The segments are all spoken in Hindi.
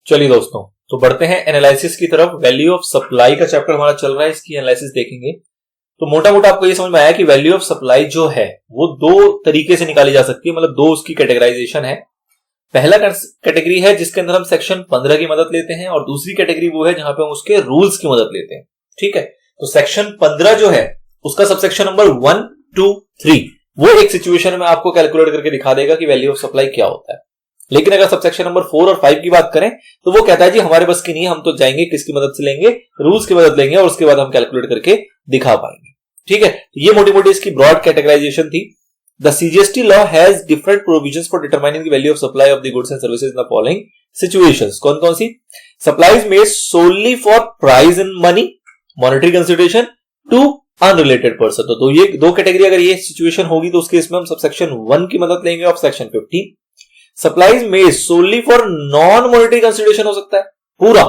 चलिए दोस्तों, तो बढ़ते हैं एनालिसिस की तरफ। वैल्यू ऑफ सप्लाई का चैप्टर हमारा चल रहा है, इसकी एनालिसिस देखेंगे। तो मोटा मोटा आपको ये समझ में आया कि वैल्यू ऑफ सप्लाई जो है वो दो तरीके से निकाली जा सकती है, मतलब दो उसकी कैटेगराइजेशन है। पहला कैटेगरी है जिसके अंदर हम सेक्शन 15 की मदद लेते हैं, और दूसरी कैटेगरी वो है जहां पे हम उसके रूल्स की मदद लेते हैं। ठीक है, तो सेक्शन 15 जो है उसका सबसेक्शन नंबर 1, 2, 3 वो एक सिचुएशन में आपको कैलकुलेट करके दिखा देगा कि वैल्यू ऑफ सप्लाई क्या होता है। लेकिन अगर सबसेक्शन नंबर 4 और 5 की बात करें तो वो कहता है जी हमारे बस की नहीं है, हम तो जाएंगे किसकी मदद से लेंगे, रूल्स की मदद लेंगे, और उसके बाद हम कैलकुलेट करके दिखा पाएंगे। ठीक है, ये मोटी मोटी इसकी ब्रॉड कैटेगराइजेशन थी। The CGST law has different provisions for determining the value of supply of the goods and services in the following situations. कौन कौन सी? Supplies made solely for price in money, monetary consideration to unrelated person. तो ये दो कैटेगरी अगर ये सिचुएशन होगी तो उस केस में हम सबसेक्शन 1 की मदद लेंगे of section 15। Supplies made solely for non monetary consideration हो सकता है, पूरा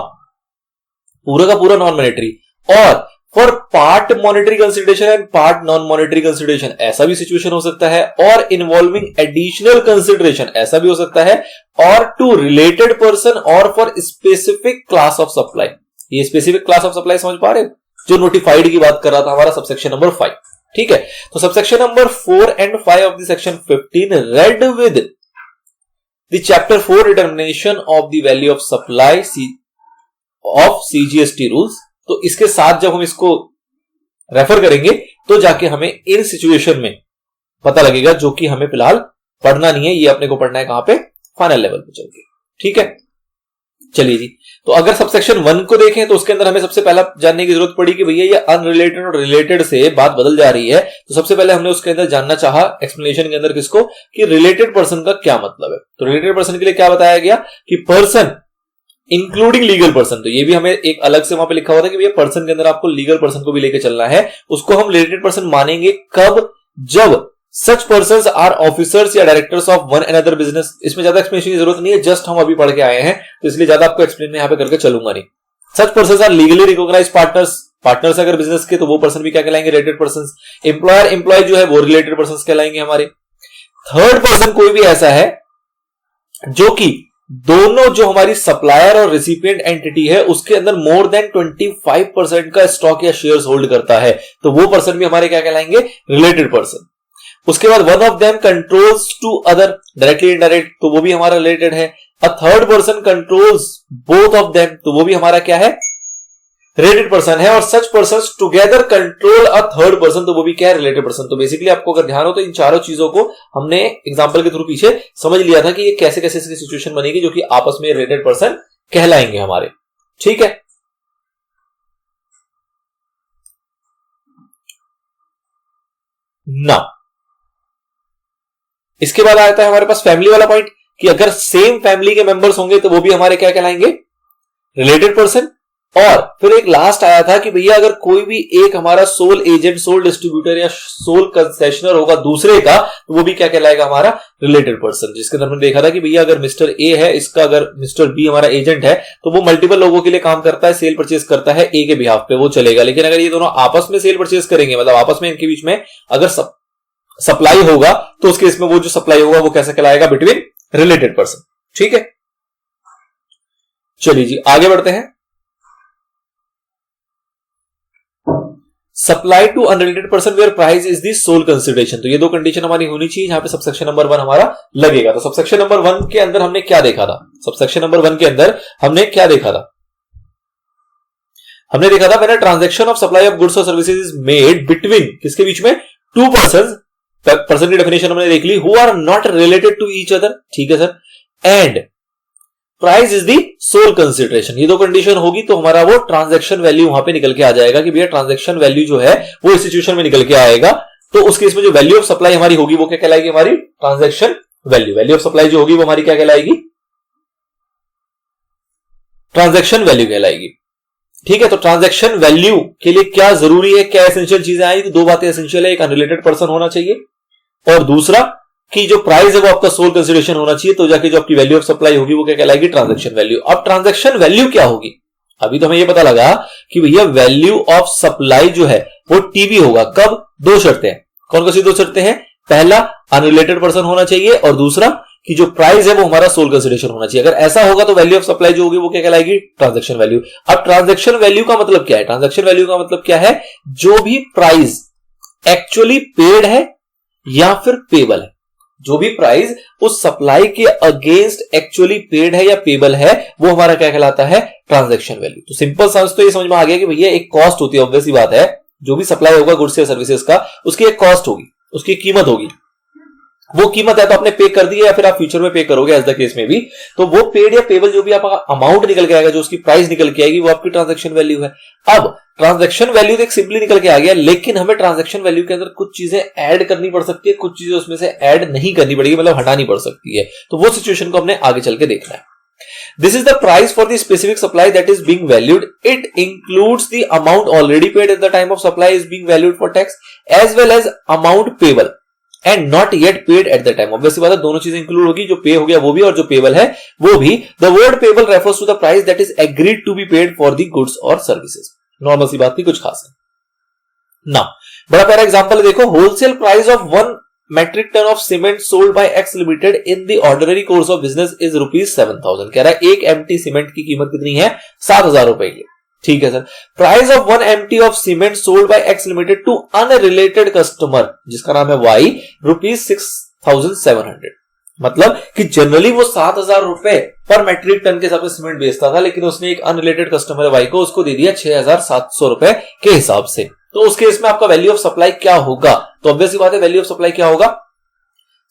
का पूरा नॉन मॉनेटरी, और for part monetary consideration and part non monetary consideration ऐसा भी सिचुएशन हो सकता है, और इन्वॉल्विंग एडिशनल कंसिडरेशन ऐसा भी हो सकता है, और टू रिलेटेड पर्सन और for specific class of supply. ये स्पेसिफिक क्लास ऑफ सप्लाई समझ पा रहे हो, जो नोटिफाइड की बात कर रहा था हमारा सबसेक्शन नंबर 5। ठीक है, तो subsection number 4 and 5 of the section 15 read with the chapter 4 determination of the value of supply of CGST rules. तो इसके साथ जब हम इसको रेफर करेंगे तो जाके हमें इन सिचुएशन में पता लगेगा, जो कि हमें फिलहाल पढ़ना नहीं है, ये अपने को पढ़ना है कहां पे, फाइनल लेवल पे चल के। ठीक है, चलिए जी, तो अगर सबसेक्शन 1 को देखें तो उसके अंदर हमें सबसे पहला जानने की जरूरत पड़ी कि भैया ये अनरिलेटेड और रिलेटेड से बात बदल जा रही है। तो सबसे पहले हमने उसके अंदर जानना चाहा एक्सप्लेनेशन के अंदर किसको, कि रिलेटेड पर्सन का क्या मतलब है। तो रिलेटेड पर्सन के लिए क्या बताया गया कि पर्सन इंक्लूडिंग लीगल पर्सन। तो ये भी हमें एक अलग से वहां पे लिखा हुआ था कि भैया पर्सन के अंदर आपको लीगल पर्सन को भी लेके चलना है। उसको हम रिलेटेड पर्सन मानेंगे कब, जब सच पर्सन्स आर ऑफिसर्स या directors of one another business. इसमें ज्यादा एक्सप्लेनेशन की जरूरत नहीं है, जस्ट हम अभी पढ़ के आए हैं तो इसलिए ज्यादा आपको एक्सप्लेन यहां पे करके चलूंगा नहीं। Such persons are legally recognised partners अगर बिजनेस के, तो वो पर्सन भी क्या कहलाएंगे, रिलेटेड पर्सन्स। एम्प्लॉयर एम्प्लॉय जो है वो रिलेटेड पर्सन्स कहलाएंगे हमारे। थर्ड पर्सन कोई भी ऐसा है जो कि दोनों जो हमारी सप्लायर और रिसिपिएंट एंटिटी है उसके अंदर मोर देन 25% का स्टॉक या शेयर्स होल्ड करता है, तो वो पर्सन भी हमारे क्या कहलाएंगे, रिलेटेड पर्सन। उसके बाद one of them controls to other directly indirect, तो वो भी हमारा रिलेटेड है। A third person controls both of them, तो वो भी हमारा क्या है, रिलेटेड पर्सन है। और सच पर्सन्स टुगेदर कंट्रोल अ थर्ड पर्सन, तो वो भी क्या है, रिलेटेड पर्सन। तो बेसिकली आपको अगर ध्यान हो तो इन चारों चीजों को हमने एग्जांपल के थ्रू पीछे समझ लिया था कि ये कैसे कैसे इसकी सिचुएशन बनेगी जो कि आपस में रिलेटेड पर्सन कहलाएंगे हमारे। ठीक है, ना इसके बाद आता है हमारे पास फैमिली वाला पॉइंट कि अगर सेम फैमिली के मेंबर्स होंगे तो वो भी हमारे क्या कहलाएंगे, रिलेटेड पर्सन। और फिर एक लास्ट आया था कि भैया अगर कोई भी एक हमारा सोल एजेंट, सोल डिस्ट्रीब्यूटर या सोल कंसेशनर होगा दूसरे का, तो वो भी क्या कहलाएगा, हमारा रिलेटेड पर्सन। जिसके अंदर हमने देखा था कि भैया अगर मिस्टर ए है, इसका अगर मिस्टर बी हमारा एजेंट है तो वो मल्टीपल लोगों के लिए काम करता है, सेल परचेज करता है ए के बिहाफ पे, वो चलेगा। लेकिन अगर ये दोनों आपस में सेल परचेज करेंगे, मतलब आपस में इनके बीच में अगर सप्लाई होगा, तो उसके इसमें वो जो सप्लाई होगा वो कैसा कहलाएगा, बिटवीन रिलेटेड पर्सन। ठीक है, चलिए जी आगे बढ़ते हैं। Supply to unrelated person where price is the sole consideration. तो ये दो कंडीशन हमारी होनी चाहिए जहां पे सबसेक्शन नंबर 1 हमारा लगेगा। तो सबसेक्शन नंबर 1 के अंदर हमने क्या देखा था, सबसेक्शन नंबर 1 के अंदर हमने क्या देखा था, हमने देखा था when a transaction of supply of goods और सर्विसेज इज मेड बिटवीन, किसके बीच में, टू पर्सन्स। पर्सन की डेफिनेशन हमने देख ली, who are not related to each other. ठीक है sir, and price is the sole consideration. ये दो कंडीशन होगी तो हमारा वो ट्रांजैक्शन वैल्यू वहां पे निकल के आ जाएगा कि भैया ट्रांजैक्शन वैल्यू जो है वो इस सिचुएशन में निकल के आएगा। तो उस केस में जो वैल्यू ऑफ सप्लाई हमारी होगी वो क्या कहलाएगी, हमारी transaction value. Value of supply जो होगी वो हमारी क्या कहलाएगी, ट्रांजैक्शन वैल्यू कहलाएगी। ठीक है, तो ट्रांजैक्शन वैल्यू के लिए क्या जरूरी है, क्या एसेंशियल चीजें आई, तो दो बातें एसेंशियल है, एक अनरिलेटेड पर्सन होना चाहिए और दूसरा कि जो प्राइस है वो आपका सोल कंसिडरेशन होना चाहिए। तो जाके जो आपकी वैल्यू ऑफ सप्लाई होगी वो क्या कहलाएगी, ट्रांजैक्शन वैल्यू। अब ट्रांजैक्शन वैल्यू क्या होगी, अभी तो हमें ये पता लगा कि भैया वैल्यू ऑफ सप्लाई जो है वो टीवी होगा। कब, दो शर्तें हैं। कौन कौन सी दो शर्तें हैं, पहला अनरिलेटेड पर्सन होना चाहिए और दूसरा कि जो प्राइस है वो हमारा सोल कंसिडरेशन होना चाहिए। अगर ऐसा होगा तो वैल्यू ऑफ सप्लाई जो होगी वो क्या कहलाएगी, ट्रांजैक्शन वैल्यू। अब ट्रांजैक्शन वैल्यू का मतलब क्या है, ट्रांजैक्शन वैल्यू का मतलब क्या है, जो भी प्राइस एक्चुअली पेड है या फिर पेबल है, जो भी प्राइस उस सप्लाई के अगेंस्ट एक्चुअली पेड है या पेबल है, वो हमारा क्या कहलाता है, ट्रांजैक्शन वैल्यू। तो सिंपल समझ तो ये समझ में आ गया कि भैया एक कॉस्ट होती है, ऑब्वियस सी बात है, जो भी सप्लाई होगा गुड्स या सर्विसेज का, उसकी एक कॉस्ट होगी, उसकी कीमत होगी। वो कीमत है तो आपने पे कर दी है या फिर आप फ्यूचर में पे करोगे, एज द केस में भी, तो वो पेड या पेबल जो भी आपका अमाउंट निकल के आएगा, जो उसकी प्राइस निकल के आएगी, वो आपकी ट्रांजैक्शन वैल्यू है। अब ट्रांजैक्शन वैल्यू तो एक सिंपली निकल के आ गया, लेकिन हमें ट्रांजैक्शन वैल्यू के अंदर कुछ चीजें ऐड करनी पड़ सकती है, कुछ चीजें उसमें से ऐड नहीं करनी पड़ेगी, मतलब हटानी पड़ सकती है। तो वो सिचुएशन को हमने आगे चल के देखना है। This is the price for the specific supply that is being valued. It includes the amount already paid at the time of supply is being valued for tax, as well as amount payable and not yet paid at the time. Obviously बात है, दोनों चीजें इंक्लूड होगी, जो पे हो गया वो भी और जो पेबल है वो भी। The word payable refers to the price that is agreed to be paid for the goods or services. Normal सी बात थी, कुछ खास नहीं। Now, बड़ा प्यारा एग्जांपल देखो, wholesale price of 1 metric ton of cement sold by X Limited in the ordinary course of business is rupees 7,000। कह रहा है एक एमटी सीमेंट की कीमत कितनी है, 7,000 रुपए की। ठीक है sir. Price of 1 MT of cement sold by X Limited to unrelated customer जिसका नाम है Y, रुपीज 6,700। मतलब कि जनरली वो 7,000 रुपए पर मेट्रिक टन के हिसाब से सीमेंट बेचता था, लेकिन उसने एक अनरिलेटेड कस्टमर Y को उसको दे दिया 6,700 रुपए के हिसाब से। तो उस केस में आपका वैल्यू ऑफ सप्लाई क्या होगा, तो ऑब्वियस बात है वैल्यू ऑफ सप्लाई क्या होगा,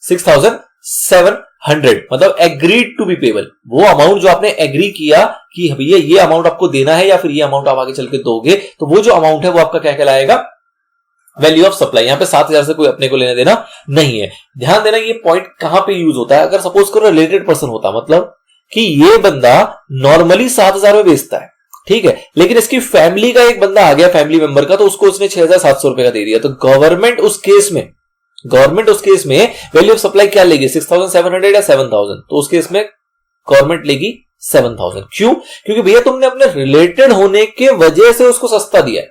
6,700। मतलब एग्रीड टू बी पेबल, वो अमाउंट जो आपने एग्री किया कि भैया ये अमाउंट आपको देना है या फिर ये अमाउंट आप आगे चल के दोगे, तो वो जो अमाउंट है वो आपका क्या कहलाएगा, वैल्यू ऑफ सप्लाई। यहां पे 7,000 से कोई अपने को लेना देना नहीं है। ध्यान देना ये पॉइंट कहां पे यूज होता है, अगर सपोज करो रिलेटेड पर्सन होता, मतलब कि ये बंदा नॉर्मली 7,000 में बेचता है, ठीक है, लेकिन इसकी फैमिली का एक बंदा आ गया, फैमिली मेंबर का, तो उसको उसने 6,700 रुपए का दे दिया। तो गवर्नमेंट उस केस में वैल्यू ऑफ सप्लाई क्या लेगी, 6,700 या 7,000? तो उस केस में गवर्नमेंट लेगी 7,000। क्यों? क्योंकि भैया तुमने अपने रिलेटेड होने के वजह से उसको सस्ता दिया है,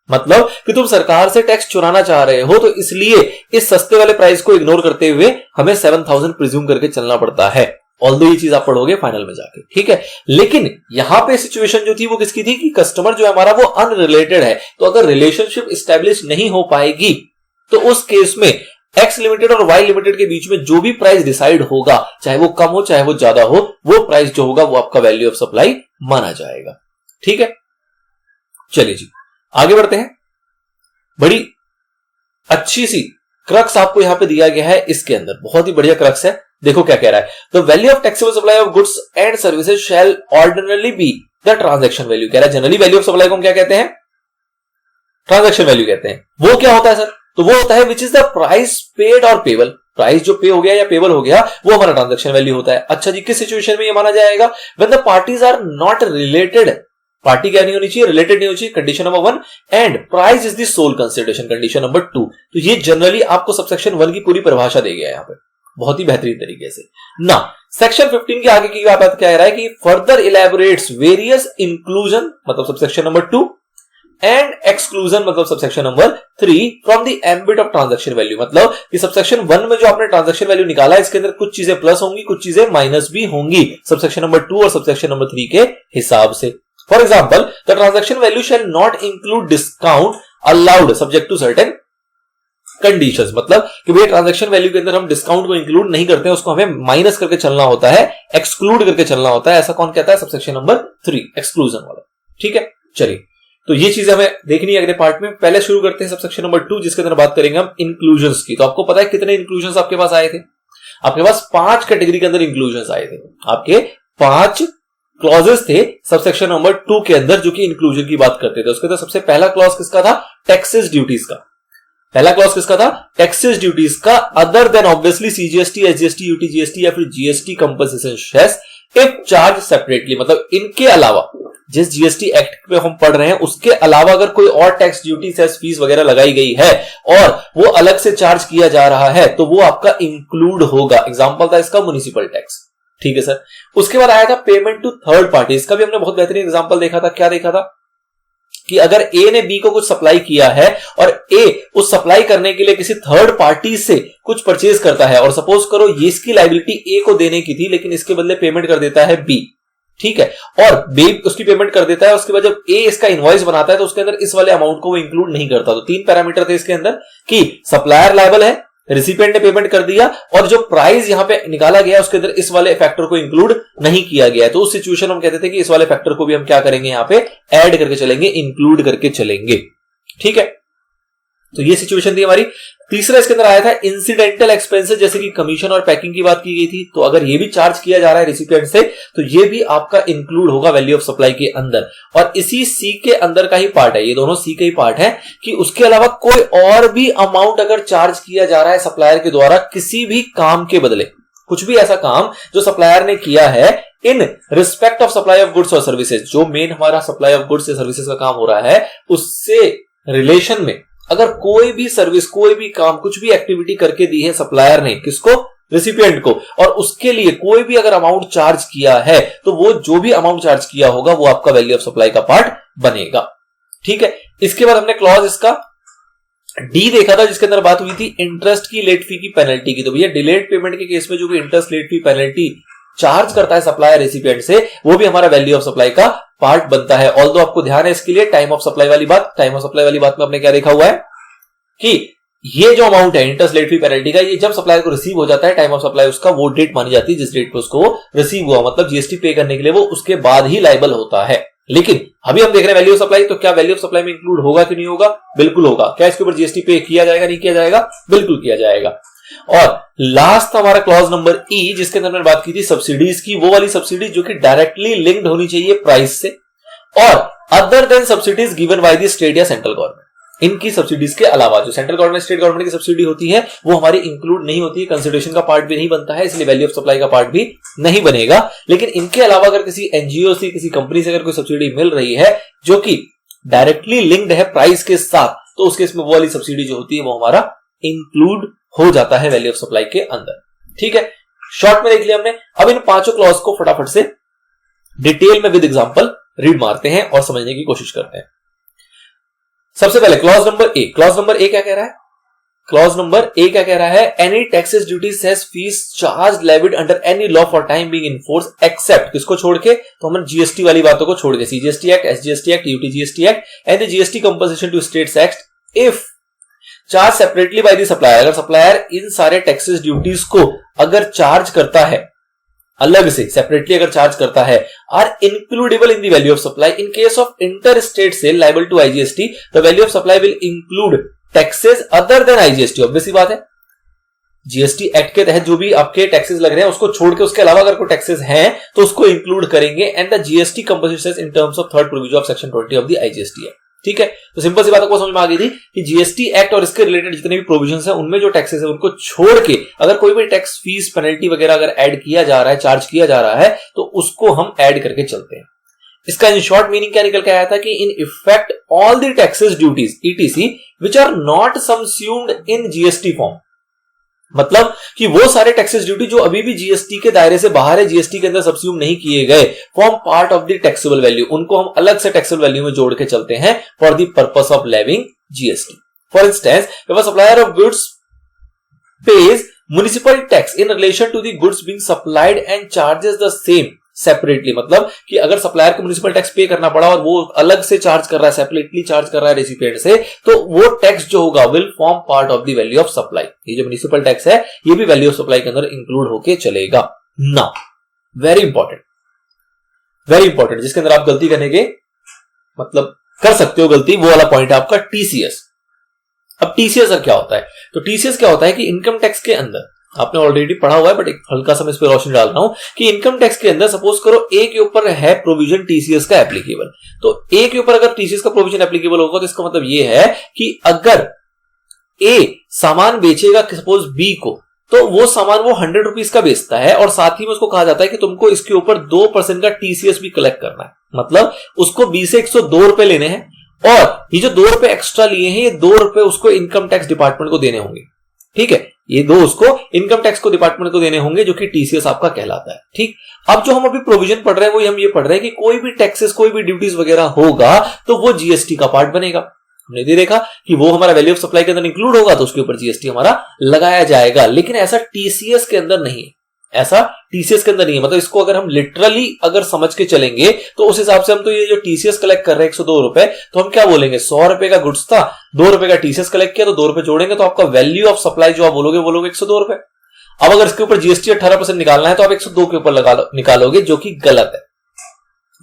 मतलब कि तुम सरकार से टैक्स चुराना चाह रहे हो, तो इसलिए इस सस्ते वाले प्राइस को इग्नोर करते हुए हमें 7,000 प्रिज्यूम करके चलना पड़ता है। ऑल्दो ये चीज आप पढ़ोगे फाइनल में जाके, ठीक है। लेकिन यहां पे सिचुएशन जो थी वो किसकी थी कि कस्टमर जो है हमारा वो अनरिलेटेड है, तो अगर रिलेशनशिप स्टैब्लिश नहीं हो पाएगी तो उस केस में एक्स लिमिटेड और वाई लिमिटेड के बीच में जो भी प्राइस डिसाइड होगा, चाहे वो कम हो चाहे वो ज्यादा हो, वो प्राइस जो होगा वो आपका वैल्यू ऑफ सप्लाई माना जाएगा। ठीक है, चलिए जी आगे बढ़ते हैं। बड़ी अच्छी सी क्रक्स आपको यहां पे दिया गया है, इसके अंदर बहुत ही बढ़िया क्रक्स है। देखो क्या कह रहा है, the value of taxable supply of goods and services shall ordinarily be the transaction value. कह रहा है जनरली वैल्यू ऑफ सप्लाई को हम क्या कहते हैं, ट्रांजैक्शन वैल्यू कहते हैं। वो क्या होता है सर, तो वो होता है which is the price paid और पेबल। प्राइस जो पे हो गया या पेबल हो गया वो हमारा ट्रांजैक्शन वैल्यू होता है। अच्छा जी, किस सिचुएशन में ये माना जाएगा, when the parties are not related. Party क्या नहीं होनी चाहिए, रिलेटेड नहीं होनी चाहिए, condition number 1, and price is the sole consideration, condition number 2। तो ये जनरली आपको सबसेक्शन 1 की पूरी परिभाषा दे गया है यहाँ पे बहुत ही बेहतरीन तरीके से ना। सेक्शन 15 के आगे की बात क्या कह रहा है कि फर्दर इलेबोरेट्स वेरियस इंक्लूजन, मतलब सबसेक्शन नंबर 2, एंड एक्सक्लूजन मतलब subsection number 3 from the ambit of transaction value. मतलब कि सबसेक्शन 1 में जो आपने ट्रांजैक्शन वैल्यू निकाला, इसके अंदर कुछ चीजें प्लस होंगी, कुछ चीजें माइनस भी होंगी सबसेक्शन नंबर 2 और सबसेक्शन नंबर 3 के हिसाब से। For example, the transaction value shall not include discount allowed subject to certain conditions. मतलब कि भैया ट्रांजैक्शन वैल्यू के अंदर हम डिस्काउंट को इंक्लूड नहीं करते हैं, उसको हमें माइनस करके चलना होता है, एक्सक्लूड करके चलना होता है। ऐसा कौन कहता है, सबसेक्शन नंबर 3 एक्सक्लूजन वाला। ठीक है, चलिए तो ये चीज हमें देखनी है अगले पार्ट में। पहले शुरू करते हैं सबसेक्शन नंबर 2 जिसके अंदर बात करेंगे हम इंक्लूजन्स की। तो आपको पता है कितने इंक्लूजन्स आपके पास आए थे, आपके पास 5 कैटेगरी के अंदर इंक्लूजन्स आए थे, आपके 5 क्लॉजेस थे सबसेक्शन नंबर 2 के अंदर जो कि इंक्लूजन की बात करते थे। उसके अंदर सबसे पहला क्लॉज किसका था, टैक्सेस ड्यूटीज का। पहला क्लॉज किसका था, टैक्सेस ड्यूटीज का, other than obviously CGST, SGST, UT GST या फिर GST compensation cess if charge separately. मतलब इनके अलावा जिस जीएसटी एक्ट पे हम पढ़ रहे हैं उसके अलावा अगर कोई और टैक्स, ड्यूटी, सेस, फीस वगैरह लगाई गई है और वो अलग से चार्ज किया जा रहा है तो वो आपका इंक्लूड होगा। एग्जांपल था इसका म्युनिसिपल टैक्स। ठीक है सर। उसके बाद आया था पेमेंट टू थर्ड पार्टी। इसका भी हमने बहुत बेहतरीन एग्जांपल देखा था। क्या देखा था, कि अगर ए ने बी को कुछ सप्लाई किया है और ए उस सप्लाई करने के लिए किसी थर्ड पार्टी से कुछ परचेज करता है, और सपोज करो ये इसकी लायबिलिटी ए को देने की थी लेकिन इसके बदले पेमेंट कर देता है बी, ठीक है, और बी उसकी पेमेंट कर देता है, उसके बाद जब ए इसका इनवॉइस बनाता है तो उसके अंदर इस वाले अमाउंट को वो इंक्लूड नहीं करता। तो 3 पैरामीटर थे इसके अंदर कि सप्लायर लायबल है, रिसिपिएंट ने पेमेंट कर दिया, और जो प्राइस यहां पे निकाला गया उसके अंदर इस वाले फैक्टर को इंक्लूड नहीं किया गया है। तो उस सिचुएशन में हम कहते थे कि इस वाले फैक्टर को भी हम क्या करेंगे, यहां पे ऐड करके चलेंगे, इंक्लूड करके चलेंगे, ठीक है। तो ये सिचुएशन थी हमारी। तीसरा इसके अंदर आया था इंसिडेंटल एक्सपेंसेस, जैसे कि कमीशन और पैकिंग की बात की गई थी। तो अगर ये भी चार्ज किया जा रहा है रिसिपिएंट से तो ये भी आपका इंक्लूड होगा वैल्यू ऑफ सप्लाई के अंदर, और इसी सी के अंदर का ही पार्ट है, ये दोनों सी का ही पार्ट है कि उसके अलावा कोई और भी अमाउंट अगर चार्ज किया जा रहा है सप्लायर के द्वारा किसी भी काम के बदले, कुछ भी ऐसा काम जो सप्लायर ने किया है in respect of supply of goods और सर्विसेज, जो मेन हमारा सप्लाई ऑफ गुड्स या सर्विसेज का काम हो रहा है उससे रिलेशन में अगर कोई भी सर्विस, कोई भी काम, कुछ भी एक्टिविटी करके दी है सप्लायर ने, किसको, रिसिपिएंट को, और उसके लिए कोई भी अगर अमाउंट चार्ज किया है तो वो जो भी अमाउंट चार्ज किया होगा वो आपका वैल्यू ऑफ सप्लाई का पार्ट बनेगा, ठीक है। इसके बाद हमने क्लॉज इसका डी देखा था जिसके अंदर बात हुई थी इंटरेस्ट की, लेट फी की, पेनल्टी की। तो भैया डिलेड पेमेंट के केस में जो भी interest, late fee, penalty charge करता है सप्लायर रेसिपिएंट से, वो भी हमारा वैल्यू ऑफ सप्लाई का पार्ट बनता है। ऑल्दो आपको ध्यान है इसके लिए टाइम ऑफ सप्लाई वाली बात, टाइम ऑफ सप्लाई वाली बात में आपने क्या देखा हुआ है कि ये जो अमाउंट है इंटरेस्ट, लेट फी, पेनल्टी का, ये जब सप्लायर को रिसीव हो जाता है, टाइम ऑफ सप्लाई उसका वो डेट मानी जाती है जिस डेट पे उसको रिसीव हुआ, मतलब जीएसटी पे करने के लिए वो उसके बाद ही लायबल होता है। लेकिन अभी हम देख रहे हैं वैल्यू ऑफ सप्लाई, तो क्या वैल्यू ऑफ सप्लाई में इंक्लूड होगा कि नहीं होगा? बिल्कुल होगा। क्या इसके ऊपर जीएसटी पे किया जाएगा, नहीं किया जाएगा? बिल्कुल किया जाएगा। और लास्ट हमारा क्लॉज नंबर ई, जिसके अंदर मैंने बात की थी सब्सिडीज की, वो वाली सब्सिडी जो कि डायरेक्टली लिंक्ड होनी चाहिए प्राइस से, और other than subsidies given by the state या सेंट्रल गवर्नमेंट। इनकी सब्सिडीज के अलावा जो सेंट्रल गवर्नमेंट, स्टेट गवर्नमेंट की सब्सिडी होती है वो हमारी इंक्लूड नहीं होती है, कंसिडरेशन का पार्ट भी नहीं बनता है, इसलिए वैल्यू ऑफ सप्लाई का पार्ट भी नहीं बनेगा। लेकिन इनके अलावा अगर किसी एनजीओ से, किसी कंपनी से अगर कोई सब्सिडी मिल रही है जो कि डायरेक्टली लिंक्ड है प्राइस के साथ, तो उस केस में वो वाली सब्सिडी जो होती है वो हमारा इंक्लूड हो जाता है वैल्यू ऑफ सप्लाई के अंदर, ठीक है। शॉर्ट में देख लिया हमने। अब इन पांचों क्लॉज को फटाफट से डिटेल में विद एग्जांपल रीड मारते हैं और समझने की कोशिश करते हैं। सबसे पहले clause number A. Clause number A क्या कह रहा है? क्लॉज नंबर ए क्या कह रहा है? Any taxes, duties, cess, fees charge levied under any law for time being in force except, किसको छोड़ के? तो हम जीएसटी वाली बातों को छोड़ के, CGST act, SGST act, UTGST act and the GST compensation to states act if charge separately by the supplier. अगर सप्लायर इन सारे टैक्सेस, ड्यूटीज को अगर चार्ज करता है, अलग से सेपरेटली अगर चार्ज करता है, are includable in the value of supply. In case of inter state sale liable to IGST, the value of supply will include taxes other than IGST. Obvious बात है, जीएसटी एक्ट के तहत जो भी आपके टैक्सेस लग रहे हैं उसको छोड़ के उसके अलावा अगर कोई टैक्सेस हैं तो उसको इंक्लूड करेंगे। And the GST compensation in terms of third provision of section 20 of the IGST act, ठीक है। तो सिंपल सी बात आपको समझ में आ गई थी कि जीएसटी एक्ट और इसके रिलेटेड जितने भी प्रोविजंस हैं उनमें जो टैक्सेस है उनको छोड़ के अगर कोई भी टैक्स, फीस, पेनल्टी वगैरह अगर ऐड किया जा रहा है, चार्ज किया जा रहा है, तो उसको हम ऐड करके चलते हैं। इसका इन शॉर्ट मीनिंग क्या निकल के आया था कि in effect all the taxes, duties etc which are not subsumed in GST form, मतलब कि वो सारे टैक्सेस, ड्यूटी जो अभी भी जीएसटी के दायरे से बाहर है, जीएसटी के अंदर सबस्यूम नहीं किए गए, form part of the taxable value, उनको हम अलग से टैक्सेबल वैल्यू में जोड़ के चलते हैं for the purpose of levying GST. For instance, if a supplier of goods pays municipal tax in relation to the goods being supplied and charges the same separately, मतलब कि अगर सप्लायर को म्युनिसिपल टैक्स पे करना पड़ा और वो अलग से चार्ज कर रहा है, सेपरेटली चार्ज कर रहा है रेसिपिएंट से, तो वो टैक्स जो होगा will form part of the value of supply. ये जो म्युनिसिपल टैक्स है ये भी वैल्यू ऑफ सप्लाई के अंदर इंक्लूड होके चलेगा। नाउ वेरी इंपॉर्टेंट जिसके अंदर आप गलती करने के मतलब कर सकते हो गलती, वो वाला पॉइंट है आपका टीसीएस। अब टीसीएस क्या होता है? तो टीसीएस क्या होता है कि इनकम टैक्स के अंदर आपने ऑलरेडी पढ़ा हुआ है बट एक हल्का सा मैं इस पर रोशनी डाल रहा हूं कि इनकम टैक्स के अंदर सपोज करो ए के ऊपर है प्रोविजन टीसीएस का एप्लीकेबल, तो ए के ऊपर अगर टीसीएस का प्रोविजन एप्लीकेबल होगा तो इसका मतलब ये है कि अगर ए सामान बेचेगा सपोज बी को, तो वो सामान वो 100 रुपीज का बेचता है और साथ ही में उसको कहा जाता है कि तुमको इसके ऊपर 2% का टीसीएस भी कलेक्ट करना है, मतलब उसको बी से 102 रुपए लेने हैं और ये जो 2 रुपए एक्स्ट्रा लिए हैं ये 2 रुपए उसको इनकम टैक्स डिपार्टमेंट को देने होंगे। ठीक है, ये दो उसको इनकम टैक्स को डिपार्टमेंट को देने होंगे, जो कि टीसीएस आपका कहलाता है। ठीक, अब जो हम अभी प्रोविजन पढ़ रहे हैं वो हम ये पढ़ रहे हैं कि कोई भी टैक्सेस, कोई भी ड्यूटीज वगैरह होगा तो वो जीएसटी का पार्ट बनेगा। हमने देखा कि वो हमारा वैल्यू ऑफ सप्लाई के अंदर इंक्लूड होगा तो उसके ऊपर जीएसटी हमारा लगाया जाएगा, लेकिन ऐसा टीसीएस के अंदर नहीं है। ऐसा टीसीएस के अंदर नहीं है। मतलब इसको अगर हम लिटरली अगर समझ के चलेंगे तो उस हिसाब से हम तो ये जो टीसीएस कलेक्ट कर रहे हैं 102 रुपए, तो हम क्या बोलेंगे, 100 रुपए का गुड्स था, 2 रुपए का टीसीएस कलेक्ट किया, तो 2 रुपए जोड़ेंगे तो आपका वैल्यू ऑफ सप्लाई जो आप बोलोगे 102 रुपए। अब अगर इसके ऊपर जीएसटी 18% निकालना है तो आप 102 के ऊपर निकालोगे, जो कि गलत है,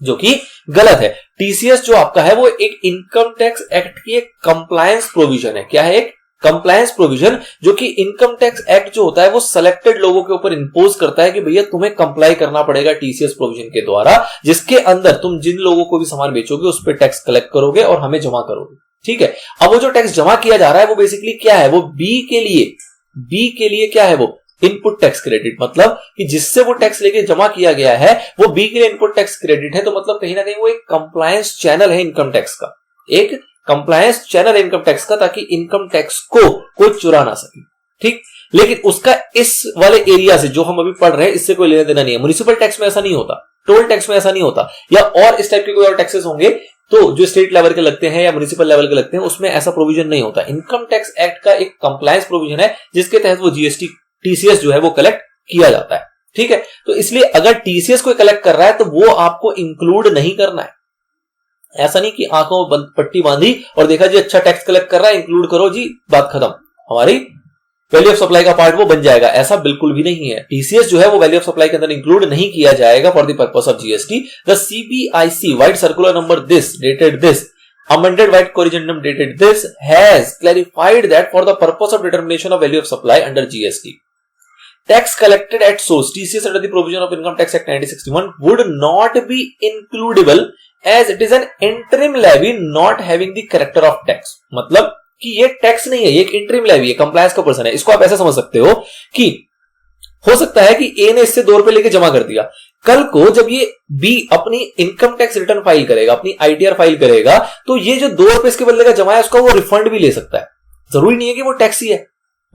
जो कि गलत है। टीसीएस जो आपका है वो एक इनकम टैक्स एक्ट की एक कंप्लायंस प्रोविजन है। क्या है? एक कंप्लायंस प्रोविजन, जो कि इनकम टैक्स एक्ट जो होता है वो सिलेक्टेड लोगों के ऊपर इंपोज करता है कि भैया तुम्हें कंप्लाई करना पड़ेगा टीसीएस प्रोविजन के द्वारा, जिसके अंदर तुम जिन लोगों को भी सामान बेचोगे उस पर टैक्स कलेक्ट करोगे और हमें जमा करोगे। ठीक है, अब वो जो टैक्स जमा किया जा रहा है वो बेसिकली क्या है, वो बी के लिए क्या है, वो इनपुट टैक्स क्रेडिट। मतलब कि जिससे वो टैक्स लेके जमा किया गया है वो बी के लिए इनपुट टैक्स क्रेडिट है। तो मतलब कहीं ना कहीं वो एक कंप्लायंस चैनल है इनकम टैक्स का, एक कंप्लायंस चैनल इनकम टैक्स का, ताकि इनकम टैक्स को कोई चुरा ना सके। ठीक, लेकिन उसका इस वाले एरिया से जो हम अभी पढ़ रहे हैं इससे कोई लेना देना नहीं है। म्युनिसिपल टैक्स में ऐसा नहीं होता, टोल टैक्स में ऐसा नहीं होता, या और इस टाइप के कोई और टैक्सेस होंगे तो जो स्टेट लेवल के लगते हैं या म्युनिसिपल लेवल के लगते हैं, उसमें ऐसा प्रोविजन नहीं होता। इनकम टैक्स एक्ट का एक कंप्लायंस प्रोविजन है जिसके तहत वो जीएसटी टीसीएस जो है वो कलेक्ट किया जाता है। ठीक है, तो इसलिए अगर टीसीएस कोई कलेक्ट कर रहा है तो वो आपको इंक्लूड नहीं करना है। ऐसा नहीं कि आंखों में पट्टी बांधी और देखा जी अच्छा टैक्स कलेक्ट कर रहा है, इंक्लूड करो जी, बात खत्म, हमारी वैल्यू ऑफ सप्लाई का पार्ट वो बन जाएगा। ऐसा बिल्कुल भी नहीं है। टीसीएस जो है वो वैल्यू ऑफ सप्लाई के अंदर इंक्लूड नहीं किया जाएगा for the purpose of GST. The CBIC wide circular number this dated this amended white corrigendum dated this has clarified that for the purpose of determination of value of supply under GST, tax collected at source TCS under the provision of Income Tax Act 1961 would not be includable as it is an interim levy not having the character of tax। मतलब कि ये टैक्स नहीं है, ये एक इंटरिम लेवी है, कंप्लायंस का पर्सन है। इसको आप ऐसे समझ सकते हो कि हो सकता है कि ए ने इससे 2 रुपए लेके जमा कर दिया, कल को जब ये बी अपनी इनकम टैक्स रिटर्न फाइल करेगा, अपनी आईटीआर फाइल करेगा, तो ये जो 2 रुपए इसके बदले का जमा है उसका वो रिफंड भी ले सकता है। जरूरी नहीं है कि वो टैक्स ही है,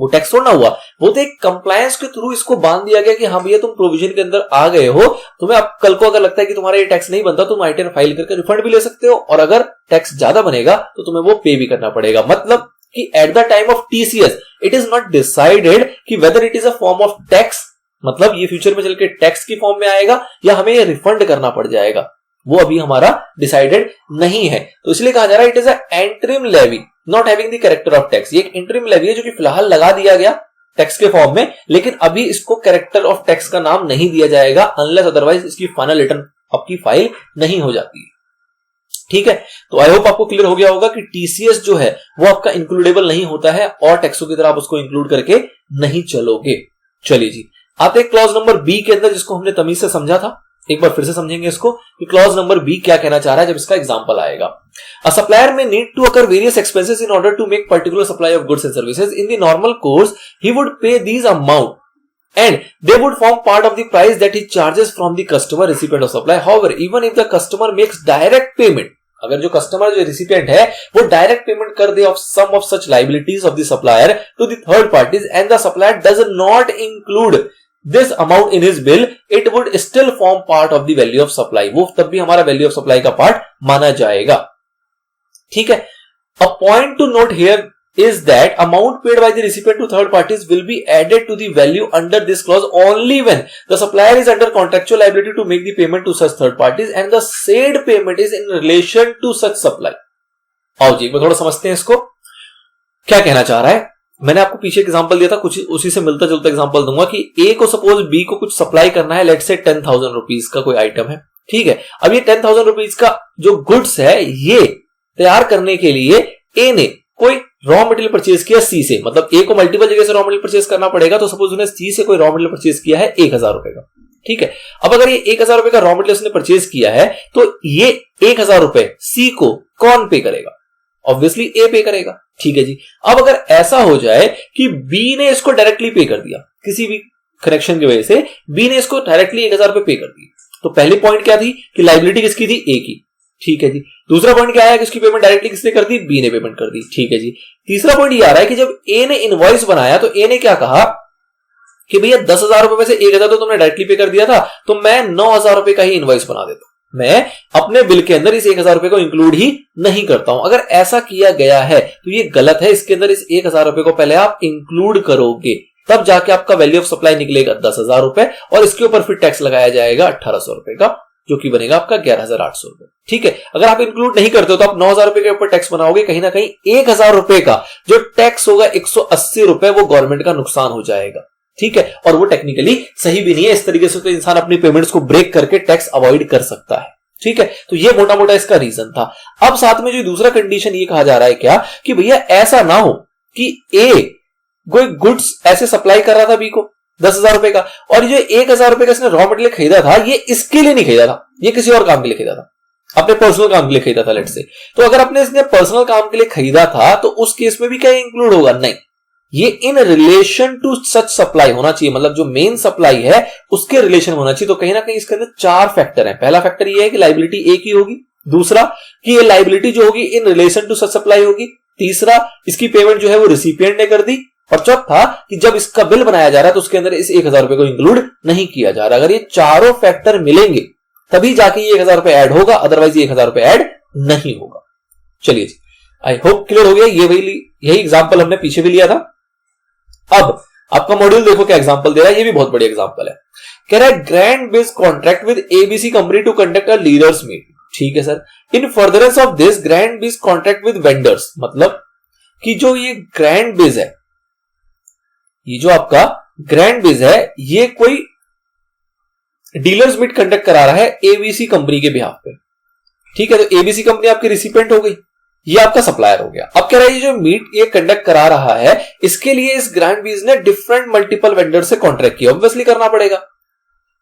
वो टैक्स थोड़ा हुआ, वो तो एक कंप्लायंस के थ्रू इसको बांध दिया गया कि हाँ भैया तुम प्रोविजन के अंदर आ गए हो, तुम्हें अब कल को अगर लगता है कि तुम्हारा ये टैक्स नहीं बनता, तुम आईटीआर फाइल करके रिफंड भी ले सकते हो, और अगर टैक्स ज्यादा बनेगा तो तुम्हें वो पे भी करना पड़ेगा। मतलब कि at the time of TCS it is not decided कि whether it is a form of tax, मतलब ये फ्यूचर में चल के टैक्स की फॉर्म में आएगा या हमें ये रिफंड करना पड़ जाएगा, वो अभी हमारा डिसाइडेड नहीं है। तो इसलिए कहा जा रहा है it is a interim levy not having the character of tax. ये एक इंटरिम लेवी है जो कि फिलहाल लगा दिया गया टैक्स के फॉर्म में, लेकिन अभी इसको कैरेक्टर ऑफ टैक्स का नाम नहीं दिया जाएगा अनलेस अदरवाइज इसकी फाइनल रिटर्न आपकी फाइल नहीं हो जाती है। ठीक है, तो आई होप आपको क्लियर हो गया होगा कि टीसीएस जो है वो आपका इंक्लूडेबल नहीं होता है और टैक्सों की तरह आप उसको इंक्लूड करके नहीं चलोगे। चलिए जी, आते हैं क्लॉज नंबर बी के अंदर, जिसको हमने तमीज से समझा था। एक बार फिर से समझेंगे इसको कि क्लॉज नंबर बी क्या कहना चाह रहा है जब इसका एग्जांपल आएगा। A supplier may need to incur various expenses in order to make particular supply of goods and services. In the normal course he would pay these amount and they would form part of the price that he charges from the customer recipient of supply. However, even if the customer makes direct payment, अगर जो कस्टमर जो रिसिपिएंट है वो डायरेक्ट पेमेंट कर दे of some of such liabilities of the supplier to the third parties and the supplier does not include this amount in his bill, it would still form part of the value of supply. वो तब भी हमारा वैल्यू ऑफ सप्लाई का पार्ट माना जाएगा। ठीक है, a point to note here is that amount paid by the recipient to third parties will be added to the value under this clause only when the supplier is under contractual liability to make the payment to such third parties and the said payment is in relation to such supply। आओ जी थोड़ा समझते हैं इसको क्या कहना चाह रहा है। मैंने आपको पीछे एग्जांपल दिया था, कुछ उसी से मिलता जुलता एग्जांपल दूंगा कि ए को सपोज बी को कुछ सप्लाई करना है, लेट्स से 10,000 रुपीज का कोई आइटम है। ठीक है, अब ये 10,000 रुपीज का जो गुड्स है ये तैयार करने के लिए ए ने कोई रॉ मटेरियल परचेज किया सी से, मतलब ए को मल्टीपल जगह से रॉ मटेरियल परचेज करना पड़ेगा, तो सपोज उन्हें सी से कोई रॉ मटेरियल परचेज किया है 1,000 रुपए का। ठीक है, अब अगर ये 1,000 रुपए का रॉ मटेरियल उसने परचेज किया है तो ये 1,000 रुपए सी को कौन पे करेगा? ऑब्वियसली ए पे करेगा। ठीक है जी, अब अगर ऐसा हो जाए कि बी ने इसको डायरेक्टली पे कर दिया, किसी भी कनेक्शन की वजह से बी ने इसको डायरेक्टली 1,000 रुपए पे कर दिया, तो पहली पॉइंट क्या थी कि लाइबिलिटी किसकी थी? ए की। ठीक है जी। दूसरा पॉइंट क्या है कि उसकी पेमेंट डायरेक्टली किसने कर दी, बी ने पेमेंट कर दी, ठीक है जी। तीसरा पॉइंट ये आ रहा है कि जब ए ने इनवॉइस बनाया तो ए ने क्या कहा कि भैया 10,000 रुपए में से 1,000 तो तुमने डायरेक्टली पे कर दिया था, तो मैं 9,000 रुपए का ही इनवॉइस बना देता हूं, मैं अपने बिल के अंदर इस 1,000 रुपए को इंक्लूड ही नहीं करता हूं। अगर ऐसा किया गया है तो ये गलत है, इसके अंदर इस 1,000 रुपए को पहले आप इंक्लूड करोगे, तब जाके आपका वैल्यू ऑफ सप्लाई निकलेगा 10,000 रुपए, और इसके ऊपर फिर टैक्स लगाया जाएगा 1,800 रुपए का, जो कि बनेगा आपका 11,800 रुपए, ठीक है। अगर आप इंक्लूड नहीं करते हो तो आप 9,000 रुपए के ऊपर टैक्स बनाओगे, कहीं ना कहीं 1,000 रुपए का जो टैक्स होगा 180 रुपए वो गवर्नमेंट का नुकसान हो जाएगा, ठीक है। और वो टेक्निकली सही भी नहीं है, इस तरीके से तो इंसान अपनी पेमेंट्स को ब्रेक करके टैक्स अवॉइड कर सकता है, ठीक है। तो ये मोटा मोटा इसका रीजन था। अब साथ में जो दूसरा कंडीशन ये कहा जा रहा है क्या कि भैया ऐसा ना हो कि ए कोई गुड्स ऐसे सप्लाई कर रहा था बी को 10,000 रुपए का, और जो 1,000 रुपए का इसने रॉ मटेरियल खरीदा था ये इसके लिए नहीं खरीदा था, ये किसी और काम के लिए खरीदा था, अपने पर्सनल काम के लिए खरीदा था लेट से। तो अगर आपने इसने पर्सनल काम के लिए खरीदा था तो उस केस में भी क्या इंक्लूड होगा, नहीं, ये in relation to such supply होना चाहिए, मतलब जो मेन सप्लाई है उसके रिलेशन होना चाहिए। तो कहीं ना कहीं इसके अंदर 4 फैक्टर हैं। पहला फैक्टर ये है कि लायबिलिटी एक ही होगी, दूसरा कि ये लायबिलिटी जो होगी in relation to such supply होगी, तीसरा इसकी पेमेंट जो है वो रिसिपिएंट ने कर दी, और चौथा कि जब इसका बिल बनाया जा रहा है तो उसके अंदर इस 1,000 रुपए को इंक्लूड नहीं किया जा रहा। अगर ये चारों फैक्टर मिलेंगे तभी जाके ये 1,000 रुपए ऐड होगा, अदरवाइज ये 1,000 रुपए ऐड नहीं होगा। चलिए जी, आई होप क्लियर हो गया। यही एग्जांपल हमने पीछे भी लिया था। अब आपका मॉड्यूल देखो क्या एग्जांपल दे रहा है, ये भी बहुत बड़ी एग्जांपल है। कह रहा है grand base contract with ABC company to conduct a leaders meeting, ठीक है sir. In furtherance of this grand base contract with vendors, मतलब कि जो ये ग्रैंड बेस है, ये जो आपका ग्रैंड बेस है, ये कोई डीलर्स मीट कंडक्ट करा रहा है एबीसी कंपनी के बिहाफ पे, ठीक है। तो एबीसी कंपनी आपकी रिसिपिएंट हो गई, ये आपका सप्लायर हो गया। अब कह रहा है ये जो मीट ये कंडक्ट करा रहा है इसके लिए इस ग्रैंड बेस ने डिफरेंट मल्टीपल वेंडर से कॉन्ट्रैक्ट किया, ऑब्वियसली करना पड़ेगा।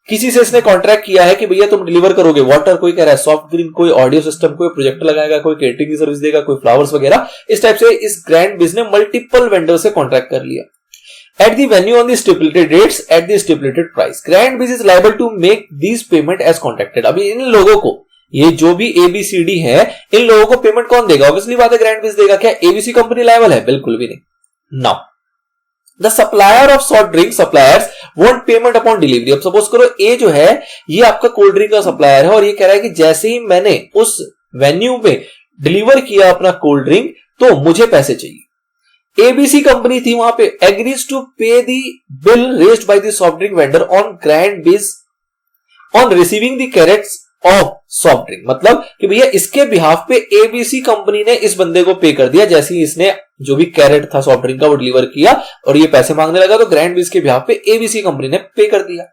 किसी से इसने कॉन्ट्रैक्ट किया है कि भैया तुम डिलीवर करोगे वाटर, कोई कह रहा है सॉफ्ट ड्रिंक, कोई ऑडियो सिस्टम, कोई प्रोजेक्टर लगाएगा, कोई केटरिंग की सर्विस देगा, कोई फ्लावर्स वगैरह। इस टाइप से इस ग्रैंड बेस ने मल्टीपल वेंडर से कॉन्ट्रैक्ट कर लिया। At the venue on the stipulated rates at the stipulated price, Grand Biz is liable to make these payment as contracted। अभी इन लोगों को, ये जो भी ABCD है, इन लोगों को पेमेंट कौन देगा? ऑब्वियसली बात है ग्रैंड बीज देगा। क्या ABC कंपनी लायबल है? बिल्कुल भी नहीं। Now the supplier of soft drink suppliers want payment upon delivery. अब सपोज करो ए जो है ये आपका कोल्ड ड्रिंक का सप्लायर है और ये कह रहा है कि जैसे ही मैंने उस वेन्यू पे डिलीवर किया अपना कोल्ड ड्रिंक तो मुझे पैसे चाहिए। एबीसी कंपनी थी वहां पे, agrees to pay the bill raised by the soft drink vendor on grand bees on receiving the crates of soft drink. मतलब कि भैया इसके बिहाफ पे एबीसी कंपनी ने इस बंदे को पे कर दिया जैसे ही इसने जो भी कैरेट था सॉफ्ट ड्रिंक का वो डिलीवर किया और ये पैसे मांगने लगा तो ग्रैंड बीज के बिहाफ पे एबीसी कंपनी ने पे कर दिया।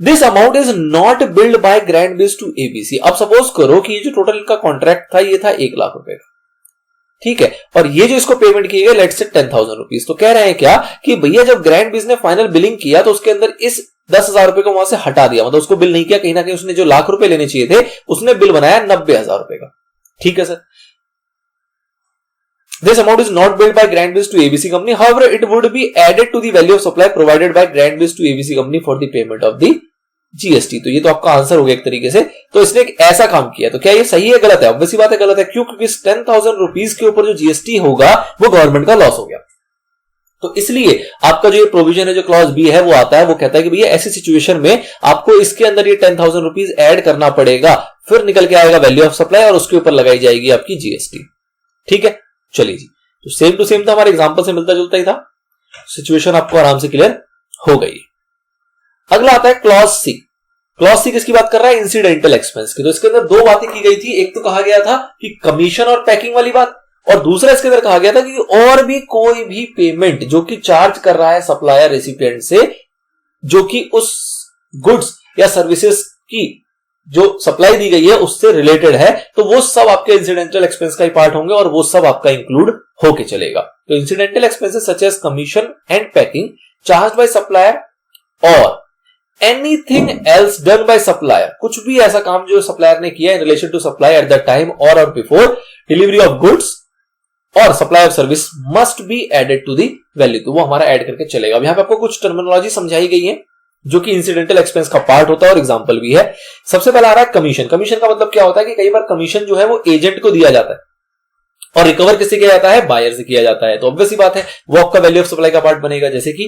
This amount is not build by grand बीज टू एबीसी। अब सपोज करो कि ये जो टोटल इनका कॉन्ट्रैक्ट था ये था 1 लाख रुपए का, ठीक है, और ये जो इसको पेमेंट की गई लेट्स से 10,000 रुपीज। तो कह रहे हैं क्या कि भैया जब ग्रैंड बीज ने फाइनल बिलिंग किया तो उसके अंदर इस 10,000 रुपए को वहां से हटा दिया, मतलब उसको बिल नहीं किया। कहीं ना कहीं उसने जो लाख रुपए लेने चाहिए थे उसने बिल बनाया 90,000 रुपए का, ठीक है sir. This amount is not billed by Grand Biz to ABC company. However, it would be added to the value of supply provided by Grand Biz to ABC company for the payment of the GST। तो ये तो आपका आंसर हो गया एक तरीके से। तो इसने एक ऐसा काम किया, तो क्या ये सही है गलत है? ऑब्वियसली बात है गलत है। क्यों? क्योंकि 10,000 रुपीज के ऊपर जो जीएसटी होगा वो गवर्नमेंट का लॉस हो गया। तो इसलिए आपका जो ये प्रोविजन है जो क्लॉज बी है वो आता है, वो कहता है कि भैया ऐसी सिचुएशन में आपको इसके अंदर ये 10,000 रुपीज ऐड करना पड़ेगा, फिर निकल के आएगा वैल्यू ऑफ सप्लाई और उसके ऊपर लगाई जाएगी आपकी जीएसटी, ठीक है। चलिए जी, तो सेम टू सेम था, हमारे एग्जांपल से मिलता जुलता ही था। सिचुएशन आपको आराम से क्लियर हो गई। अगला आता है क्लॉज सी। क्लॉज सी किसकी बात कर रहा है? इंसिडेंटल एक्सपेंस की। तो इसके अंदर दो बातें की गई थी, एक तो कहा गया था कि कमीशन और पैकिंग वाली बात, और दूसरा इसके अंदर कहा गया था कि और भी कोई भी पेमेंट जो कि चार्ज कर रहा है सप्लायर रेसिपिएंट से, जो कि उस गुड्स या सर्विसेज की जो सप्लाई दी गई है उससे रिलेटेड है, तो वो सब आपके इंसिडेंटल एक्सपेंस का ही पार्ट होंगे और वो सब आपका इंक्लूड होके चलेगा। तो incidental expenses such as commission and packing charged by supplier और anything else done by supplier, कुछ भी ऐसा काम जो सप्लायर ने किया in relation to supply at the time और बिफोर डिलीवरी ऑफ गुड्स और supply of service must be added to the value. तो वो हमारा ऐड करके चलेगा। अब यहां पे आपको कुछ टर्मिनोलॉजी समझाई गई है जो कि इंसिडेंटल एक्सपेंस का पार्ट होता है और एग्जांपल भी है। सबसे पहला आ रहा है कमीशन। कमीशन का मतलब क्या होता है कि कई बार कमीशन जो है वो एजेंट को दिया जाता है और रिकवर किससे किया जाता है, बायर से किया जाता है। तो ऑब्वियस सी बात है वो आपका वैल्यू ऑफ सप्लाई का पार्ट बनेगा। जैसे कि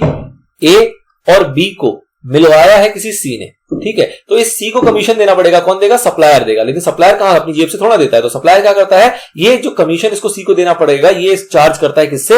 ए और बी को मिलवाया है किसी सी ने, ठीक है, तो इस सी को कमीशन देना पड़ेगा। कौन देगा, सप्लायर देगा। लेकिन सप्लायर कहां, अपनी जेब से थोड़ा देता है। तो सप्लायर क्या करता है, ये जो कमीशन इसको सी को देना पड़ेगा ये चार्ज करता है किससे,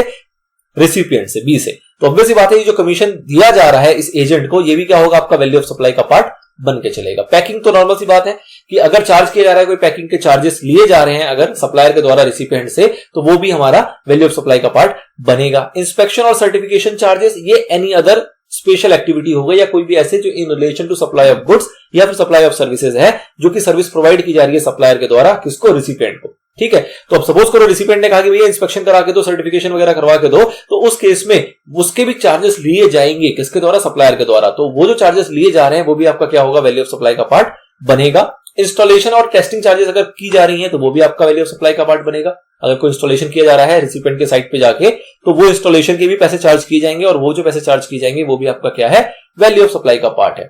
रेसिपिएंट से, बी से। तो ऑब्वियस सी बात है ये जो कमीशन दिया जा रहा है इस एजेंट को, ये भी क्या होगा, आपका वैल्यू ऑफ सप्लाई का पार्ट बन के चलेगा। पैकिंग तो नॉर्मल सी बात है कि अगर चार्ज किया जा रहा है, कोई पैकिंग के चार्जेस लिए जा रहे हैं अगर सप्लायर के द्वारा रेसिपिएंट से, तो वो भी हमारा वैल्यू ऑफ सप्लाई का पार्ट बनेगा। इंस्पेक्शन और सर्टिफिकेशन चार्जेस, ये एनी अदर स्पेशल एक्टिविटी होगा या कोई भी ऐसे जो in relation to supply of goods या फिर सप्लाई ऑफ सर्विसेज है, जो कि सर्विस प्रोवाइड की जा रही है सप्लायर के द्वारा, किसको, रेसिपिएंट को, ठीक है। तो अब सपोज करो रेसिपिएंट ने कहा कि भैया इंस्पेक्शन करा के दो, सर्टिफिकेशन वगैरह करवा के दो, तो उस केस में उसके भी चार्जेस लिए जाएंगे, किसके द्वारा, सप्लायर के द्वारा। तो वो जो चार्जेस लिए जा रहे हैं वो भी आपका क्या होगा, वैल्यू ऑफ सप्लाई का पार्ट बनेगा। इंस्टॉलेशन और टेस्टिंग चार्जेस अगर की जा रही हैं तो वो भी आपका वैल्यू ऑफ सप्लाई का पार्ट बनेगा। अगर कोई इंस्टॉलेशन किया जा रहा है रेसिपिएंट के साइट पे जाके, तो वो इंस्टॉलेशन के भी पैसे चार्ज किए जाएंगे और वो जो पैसे चार्ज किए जाएंगे वो भी आपका क्या है, वैल्यू ऑफ सप्लाई का पार्ट है।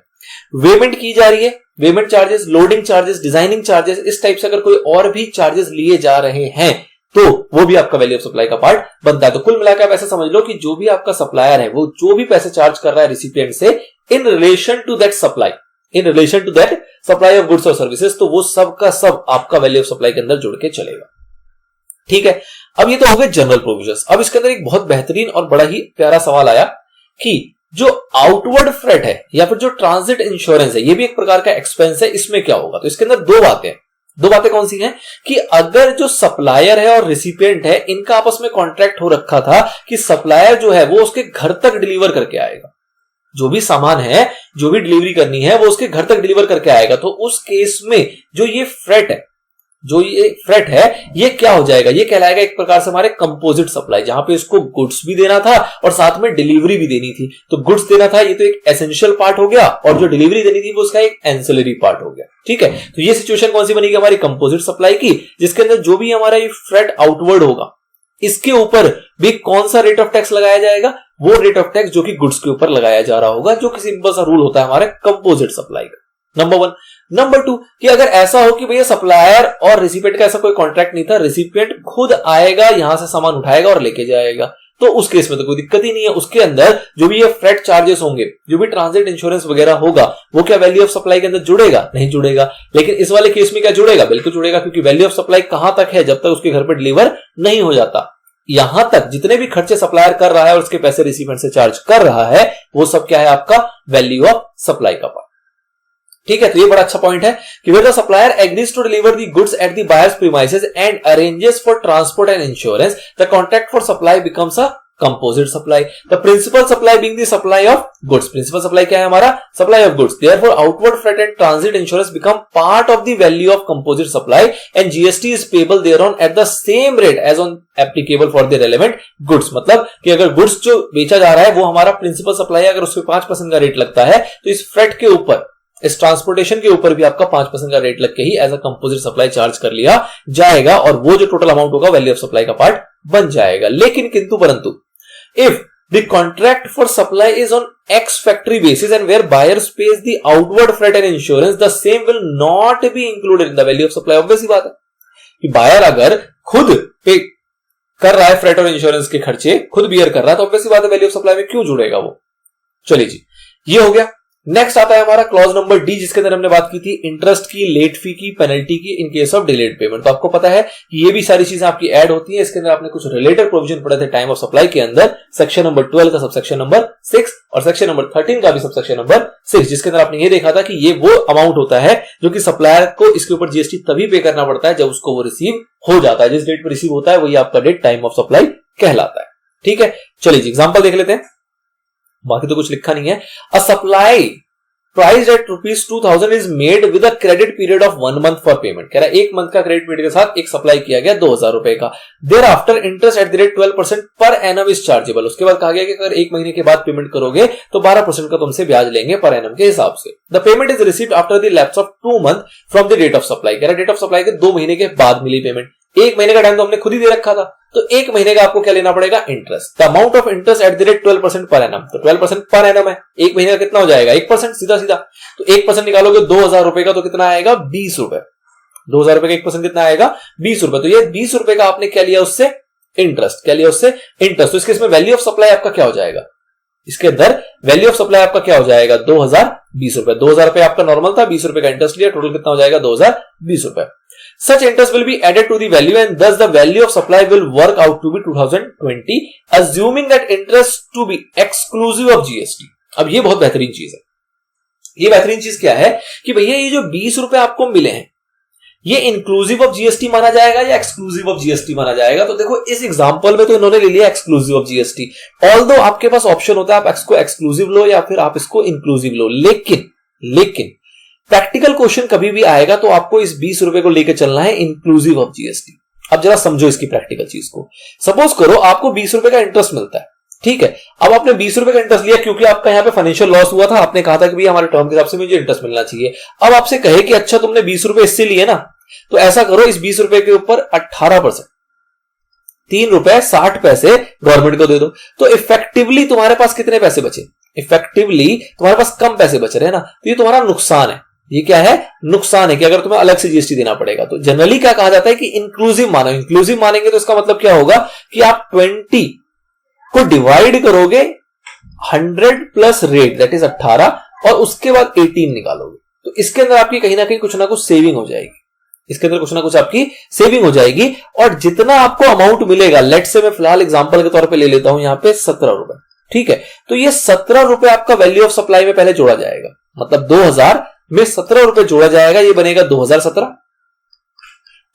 वेमेंट की जा रही है, weighment charges, loading charges, designing charges, इस टाइप से अगर कोई और भी चार्जेस लिए जा रहे हैं तो वो भी आपका वैल्यू ऑफ सप्लाई का पार्ट बनता है। तो कुल मिलाकर आप ऐसा समझ लो कि जो भी आपका सप्लायर है वो जो भी पैसे चार्ज कर रहा है रेसिपिएंट से in relation to that supply, in relation to that supply of goods और सर्विसेज, तो वो सब का सब आपका वैल्यू ऑफ सप्लाई के अंदर जुड़ के चलेगा, ठीक है। अब ये तो हो गए जनरल प्रोविजंस। अब इसके अंदर एक बहुत बेहतरीन और बड़ा ही प्यारा सवाल आया कि जो आउटवर्ड फ्रेट है या फिर जो ट्रांजिट इंश्योरेंस है, ये भी एक प्रकार का एक्सपेंस है, इसमें क्या होगा। तो इसके अंदर दो बातें कौन सी हैं कि अगर जो सप्लायर है और रेसिपिएंट है इनका आपस में कॉन्ट्रैक्ट हो रखा था कि सप्लायर जो है वो उसके घर तक डिलीवर करके आएगा, जो भी सामान है, जो भी डिलीवरी करनी है वो उसके घर तक डिलीवर करके आएगा, तो उस केस में जो ये फ्रेट है, जो ये फ्रेट है, ये क्या हो जाएगा, ये कहलाएगा एक प्रकार से हमारे कंपोजिट सप्लाई, जहां पे इसको गुड्स भी देना था और साथ में डिलीवरी भी देनी थी। तो गुड्स देना था, ये तो एक एसेंशियल पार्ट हो गया, और जो डिलीवरी देनी थी वो उसका एक एंसिलरी पार्ट हो गया, ठीक है। तो ये सिचुएशन कौन सी बनेगी, हमारी कंपोजिट सप्लाई की, जिसके अंदर जो भी हमारा ये फ्रेट आउटवर्ड होगा इसके ऊपर भी कौन सा रेट ऑफ टैक्स लगाया जाएगा, वो रेट ऑफ टैक्स जो कि गुड्स के ऊपर लगाया जा रहा होगा, जो कि सिंपल सा रूल होता है हमारे कंपोजिट सप्लाई का। नंबर 1। नंबर 2 कि अगर ऐसा हो कि भैया सप्लायर और रेसिपिएंट का ऐसा कोई कॉन्ट्रैक्ट नहीं था, रेसिपिएंट खुद आएगा, यहां से सामान उठाएगा और लेके जाएगा, तो उस केस में तो कोई दिक्कत ही नहीं है। उसके अंदर जो भी ये फ्रेट चार्जेस होंगे, जो भी ट्रांजिट इंश्योरेंस वगैरह होगा, वो क्या वैल्यू ऑफ सप्लाई के अंदर जुड़ेगा, नहीं जुड़ेगा। लेकिन इस वाले केस में क्या जुड़ेगा, बिल्कुल जुड़ेगा, क्योंकि वैल्यू ऑफ सप्लाई कहां तक है, जब तक उसके घर पर डिलीवर नहीं हो जाता। यहां तक जितने भी खर्चे सप्लायर कर रहा है और उसके पैसे रेसिपिएंट से चार्ज कर रहा है, वो सब क्या है, आपका वैल्यू ऑफ सप्लाई का पार्ट, ठीक है। तो ये बड़ा अच्छा पॉइंट है कि where the supplier agrees to deliver the goods at the buyer's premises and arranges for transport and insurance, the contract for supply becomes a composite supply. The principal supply being the supply of goods. Principal supply क्या है हमारा, supply of goods. Therefore, outward freight and transit insurance become part of the value of composite supply, and GST is payable thereon at the same rate as on applicable for the relevant goods. मतलब कि अगर गुड्स जो बेचा जा रहा है वो हमारा प्रिंसिपल सप्लाई है, अगर उस पर 5% का रेट लगता है, तो इस फ्रेट के ऊपर, इस ट्रांसपोर्टेशन के ऊपर भी आपका 5% का रेट लग के ही as a composite supply charge कर लिया जाएगा, और वो जो टोटल अमाउंट होगा वैल्यू ऑफ सप्लाई का पार्ट बन जाएगा। लेकिन किंतु परंतु if the contract for supply is on ex factory basis and where buyers pays the outward freight and insurance, the same will not be included in the value of supply. Obvious बात है कि बायर अगर खुद पे कर रहा है फ्रेट और इंश्योरेंस के खर्चे, खुद बियर कर रहा है, तो ऑब्वियस बात है वैल्यू ऑफ सप्लाई में क्यों जुड़ेगा वो। चलिए जी, ये हो गया। नेक्स्ट आता है हमारा क्लॉज नंबर डी, जिसके अंदर हमने बात की थी इंटरेस्ट की, लेट फी की, पेनल्टी की इन केस ऑफ डिलेड पेमेंट। तो आपको पता है कि ये भी सारी चीजें आपकी ऐड होती हैं। इसके अंदर आपने कुछ रिलेटेड प्रोविजन पढ़े थे टाइम ऑफ सप्लाई के अंदर, सेक्शन नंबर 12 का सबसेक्शन नंबर 6 और सेक्शन नंबर 13 का भी सबसेक्शन नंबर 6, जिसके अंदर आपने ये देखा था कि ये वो अमाउंट होता है जो कि सप्लायर को इसके ऊपर जीएसटी तभी पे करना पड़ता है जब उसको वो रिसीव हो जाता है। जिस डेट पर रिसीव होता है वही आपका डेट टाइम ऑफ सप्लाई कहलाता है, ठीक है। चलिए जी, एग्जांपल देख लेते हैं, बाकी तो कुछ लिखा नहीं है। A supply price at ₹2000 is made with a credit period of 1 month for payment. कह रहा है 1 month का क्रेडिट पीरियड के साथ एक सप्लाई किया गया 2000 रुपए का। Thereafter interest at the rate 12% per annum is chargeable. उसके बाद कहा गया कि अगर 1 महीने के बाद पेमेंट करोगे तो 12% का तुमसे ब्याज लेंगे पर एनम के हिसाब से। The payment is received after the lapse of 2 months from the date of supply. कह रहा है डेट ऑफ सप्लाई के 2 महीने के बाद मिली पेमेंट। 1 महीने का टाइम तो हमने खुद ही दे रखा था, तो 1 महीने का आपको क्या लेना पड़ेगा, interest. The amount of interest at the rate 12% per annum, तो 12% पर एनम है, 1 महीने का कितना हो जाएगा, 1% सीधा सीधा। तो 1% निकालोगे 2000 रुपए का, तो कितना आएगा, 20 रुपए। 2000 रुपए का 1% कितना आएगा, 20 रुपए। तो ये 20 रुपए का आपने क्या लिया उससे, इंटरेस्ट। क्या लिया उससे, इंटरेस्ट। तो इसके इसमें वैल्यू ऑफ सप्लाई आपका क्या हो जाएगा, इसके अंदर वैल्यू ऑफ सप्लाई आपका क्या हो जाएगा, 2020 रुपए। 2000 रुपए आपका नॉर्मल था, 20 रुपए का इंटरेस्ट लिया, टोटल कितना हो जाएगा, 2020 रुपए। Such interest will be added to the value and thus the value of supply will work out to be 2020, assuming that interest to be exclusive of GST। अब ये बहुत बेहतरीन चीज है। ये बेहतरीन चीज क्या है कि भैया ये जो 20 रुपए आपको मिले हैं, ये इंक्लूसिव ऑफ जीएसटी माना जाएगा या एक्सक्लूसिव ऑफ जीएसटी माना जाएगा। तो देखो इस एग्जांपल में तो इन्होंने ले लिया एक्सक्लूसिव ऑफ जीएसटी, ऑल्दो आपके पास ऑप्शन होता है आप इसको एक्सक्लूसिव लो या फिर आप इसको इंक्लूसिव लो, लेकिन प्रैक्टिकल क्वेश्चन कभी भी आएगा तो आपको इस 20 रुपए को लेकर चलना है इंक्लूसिव ऑफ जीएसटी। अब जरा समझो इसकी प्रैक्टिकल चीज को। सपोज करो आपको 20 रुपए का इंटरेस्ट मिलता है, ठीक है। अब आपने 20 रुपए का इंटरेस्ट लिया क्योंकि आपका यहां पे फाइनेंशियल लॉस हुआ था, आपने कहा था कि भाई हमारे टर्म के हिसाब से मुझे इंटरेस्ट मिलना चाहिए। अब आपसे कहे कि अच्छा तुमने 20 रुपए इससे लिए ना, तो ऐसा करो इस 20 रुपए के ऊपर 18% 3 रुपए 60 पैसे गवर्नमेंट को दे दो। तो इफेक्टिवली तुम्हारे पास कितने पैसे बचे, इफेक्टिवली तुम्हारे पास कम पैसे बच रहे हैं ना, तो ये तुम्हारा नुकसान है। ये क्या है, नुकसान है कि अगर तुम्हें अलग से जीएसटी देना पड़ेगा। तो जनरली क्या कहा जाता है कि इंक्लूसिव मानो। इंक्लूसिव मानेंगे तो इसका मतलब क्या होगा कि आप 20 को डिवाइड करोगे 100 प्लस रेट दैट इज 18 और उसके बाद 18 निकालोगे। तो इसके अंदर आपकी कहीं ना कहीं कुछ ना कुछ सेविंग हो जाएगी, इसके अंदर कुछ ना कुछ आपकी सेविंग हो जाएगी। और जितना आपको अमाउंट मिलेगा, लेट से मैं फिलहाल एग्जांपल के तौर पे ले लेता हूं यहां पे 17 रुपए, ठीक है। तो ये 17 रुपए आपका वैल्यू ऑफ सप्लाई में पहले जोड़ा जाएगा, मतलब 2000 में 17 रुपए जोड़ा जाएगा, ये बनेगा 2017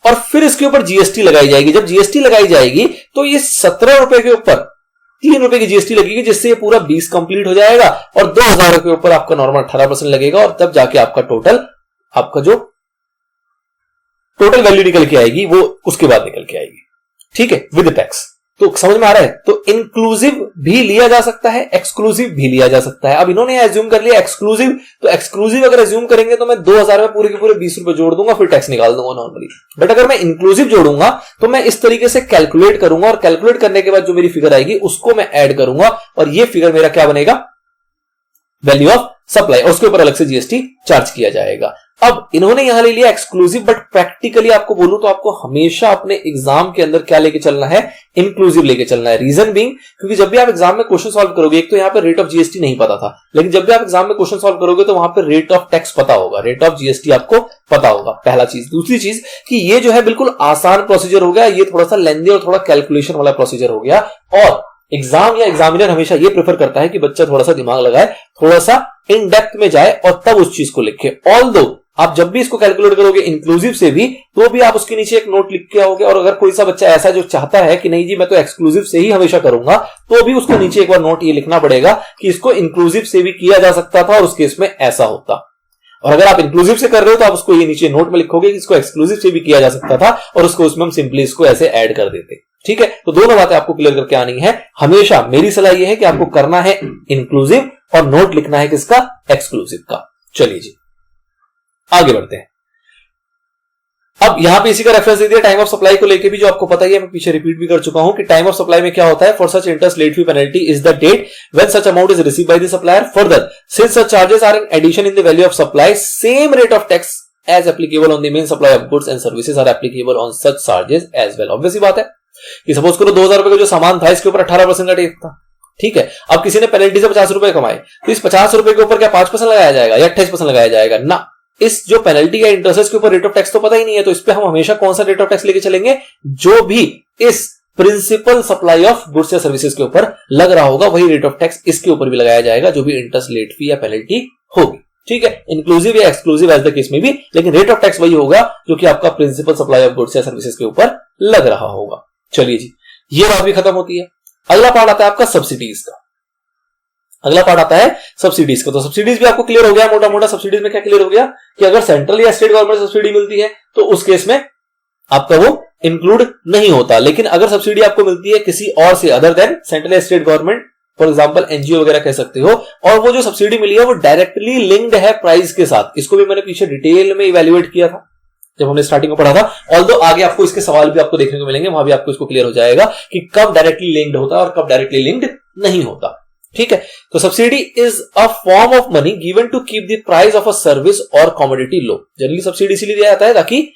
और फिर इसके ऊपर जीएसटी लगाई जाएगी। जब जीएसटी लगाई जाएगी तो ये 17 रुपए के ऊपर 3 रुपए की जीएसटी लगेगी, जिससे ये पूरा 20 कंप्लीट हो जाएगा और 2000 के ऊपर आपका नॉर्मल 18% लगेगा और तब जाके आपका आपका जो टोटल वैल्यू निकल के आएगी वो उसके बाद निकल के आएगी, ठीक है, विद टैक्स। तो समझ में आ रहा है। तो इंक्लूसिव भी लिया जा सकता है, एक्सक्लूसिव भी लिया जा सकता है। अब इन्होंने एज्यूम कर लिया एक्सक्लूसिव, तो एक्सक्लूसिव अगर एज्यूम करेंगे तो मैं 2000 में पूरे के पूरे 20 रुपए जोड़ दूंगा, फिर टैक्स निकाल दूंगा नॉर्मली। बट अगर मैं इंक्लूसिव जोड़ूंगा तो मैं इस तरीके से कैलकुलेट करूंगा और कैलकुलेट करने के बाद जो मेरी फिगर आएगी उसको मैं ऐड करूंगा और ये फिगर मेरा क्या बनेगा, वैल्यू ऑफ सप्लाई, और उसके ऊपर अलग से जीएसटी चार्ज किया जाएगा। अब इन्होंने यहां ले लिया एक्सक्लूसिव, बट प्रैक्टिकली आपको बोलूं तो आपको हमेशा अपने एग्जाम के अंदर क्या लेके चलना है, इंक्लूसिव लेके चलना है। रीजन बीइंग क्योंकि जब भी आप एग्जाम में क्वेश्चन सॉल्व करोगे, एक तो यहां पे रेट ऑफ जीएसटी नहीं पता था, लेकिन जब भी आप एग्जाम में क्वेश्चन सॉल्व करोगे तो वहां पे रेट ऑफ टैक्स पता होगा, रेट ऑफ जीएसटी आपको पता होगा, पहला चीज। दूसरी चीज कि ये जो है बिल्कुल आसान प्रोसीजर हो गया, ये थोड़ा सा लेंदी और थोड़ा कैलकुलेशन वाला प्रोसीजर हो गया। और एग्जाम या एग्जामिनर हमेशा ये प्रेफर करता है कि बच्चा थोड़ा सा दिमाग लगाए, थोड़ा सा इन डेप्थ में जाए और तब उस चीज को लिखे। ऑल्दो आप जब भी इसको कैलकुलेट करोगे इंक्लूसिव से भी, तो भी आप उसके नीचे एक नोट लिख के आओगे। और अगर कोई सा बच्चा ऐसा जो चाहता है कि नहीं जी मैं तो एक्सक्लूसिव से ही हमेशा करूंगा, तो भी उसको नीचे एक बार नोट ये लिखना पड़ेगा कि इसको इंक्लूसिव से भी किया जा सकता था और उस केस में ऐसा होता। और अगर आप इंक्लूसिव से कर रहे हो तो आप उसको ये नीचे नोट में लिखोगे कि इसको एक्सक्लूसिव से भी किया जा सकता था और उसको उसमें हम सिंपली इसको ऐसे ऐड कर देते, ठीक है। तो दोनों बातें आपको क्लियर करके आनी है। हमेशा मेरी सलाह यह है कि आपको करना है इंक्लूसिव और नोट लिखना है किसका, एक्सक्लूसिव का। चलिए जी आगे बढ़ते हैं। अब यहां पे इसी का रेफरेंस दे दिया टाइम ऑफ सप्लाई को लेके भी, जो आपको पता ही है, मैं पीछे रिपीट भी कर चुका हूं कि टाइम ऑफ सप्लाई में क्या होता है। For such interest late fee penalty is the date when such amount is received by the supplier. Further since such charges are in addition in the value of supply, same rate of tax as applicable on the main supply of goods and services are applicable on such charges as well. Obvious बात है कि सपोज करो 2000 रुपए का जो सामान था इसके ऊपर 18% का टैक्स था, ठीक है। अब किसी ने पेनल्टी से 50 रुपए कमाए तो इस 50 रुपए के ऊपर क्या 5% लगाया जाएगा या 28% लगाया जाएगा ना। इस जो पेनल्टी या इंटरेस्ट के ऊपर रेट ऑफ टैक्स तो पता ही नहीं है, तो इस पे हम हमेशा कौन सा रेट ऑफ टैक्स लेके चलेंगे, जो भी इस प्रिंसिपल सप्लाई ऑफ गुड्स या सर्विसेज के ऊपर लग रहा होगा वही रेट ऑफ टैक्स इसके ऊपर भी लगाया जाएगा, जो भी इंटरेस्ट लेट फी या पेनल्टी होगी, ठीक है। इंक्लूसिव या एक्सक्लूसिव एज द केस में भी, लेकिन रेट ऑफ टैक्स वही होगा जो कि आपका प्रिंसिपल सप्लाई ऑफ गुड्स या सर्विसेज के ऊपर लग रहा होगा। चलिए जी ये बात भी खत्म होती है। अगला पार्ट आता है आपका सब्सिडीज का। अगला पार्ट आता है सब्सिडीज का। तो सब्सिडीज भी आपको क्लियर हो गया मोटा मोटा। सब्सिडीज में क्या क्लियर हो गया कि अगर सेंट्रल या स्टेट गवर्नमेंट सब्सिडी मिलती है तो उस केस में आपका वो इंक्लूड नहीं होता। लेकिन अगर सब्सिडी आपको मिलती है किसी और से अदर देन सेंट्रल या state government, for example NGO वगैरह कह सकते हो, और वो जो सब्सिडी मिली है वो डायरेक्टली लिंक्ड है प्राइस के साथ, इसको भी मैंने पीछे डिटेल में इवैल्यूएट किया था, जब हमने स्टार्टिंग में पढ़ा था। ऑल्दो आगे आपको इसके सवाल भी आपको देखने को मिलेंगे, वहां भी आपको इसको क्लियर हो जाएगा कि कब डायरेक्टली लिंक्ड होता है और कब डायरेक्टली लिंक्ड नहीं होता। ठीक है, तो subsidy is a form of money given to keep the price of a service और कमोडिटी लो। जनरली सब्सिडी इसीलिए दिया जाता है ताकि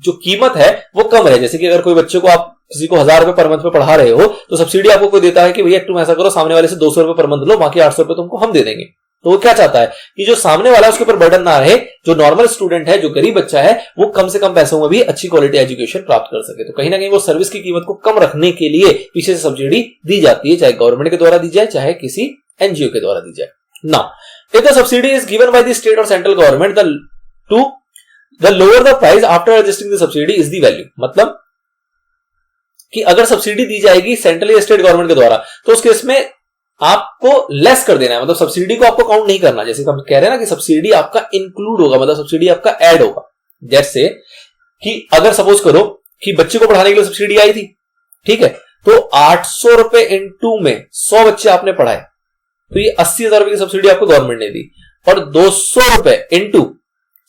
जो कीमत है वो कम रहे। जैसे कि अगर कोई बच्चे को आप किसी को 1000 रुपए पर मंथ में पढ़ा रहे हो तो सब्सिडी आपको कोई देता है कि भैया तुम ऐसा करो, सामने वाले से 200 रुपए पर मंथ लो, बाकी 800 रुपए तुमको हम दे देंगे। तो वो क्या चाहता है कि जो सामने वाला है उसके ऊपर बर्डन ना रहे, जो नॉर्मल स्टूडेंट है, जो गरीब बच्चा है, वो कम से कम पैसों में भी अच्छी क्वालिटी एजुकेशन प्राप्त कर सके। तो कहीं ना कहीं वो सर्विस की कीमत को कम रखने के लिए पीछे से सब्सिडी दी जाती है, चाहे गवर्नमेंट के द्वारा दी जाए चाहे किसी एनजीओ के द्वारा दी जाए। Now if the subsidy is given by the state और central government the lower the price after adjusting the subsidy is the value. मतलब कि अगर सब्सिडी दी जाएगी सेंट्रल या स्टेट गवर्नमेंट के द्वारा तो उस केस में आपको लेस कर देना है, मतलब सब्सिडी को आपको काउंट नहीं करना। जैसे हम कह रहे हैं ना कि सब्सिडी आपका इंक्लूड होगा, मतलब सब्सिडी आपका ऐड होगा। जैसे कि अगर सपोज करो कि बच्चे को पढ़ाने के लिए सब्सिडी आई थी, ठीक है, तो 800 रुपए इंटू में 100 बच्चे आपने पढ़ाए तो ये 80,000 रुपए की सब्सिडी आपको गवर्नमेंट ने दी, और 200 रुपए इंटू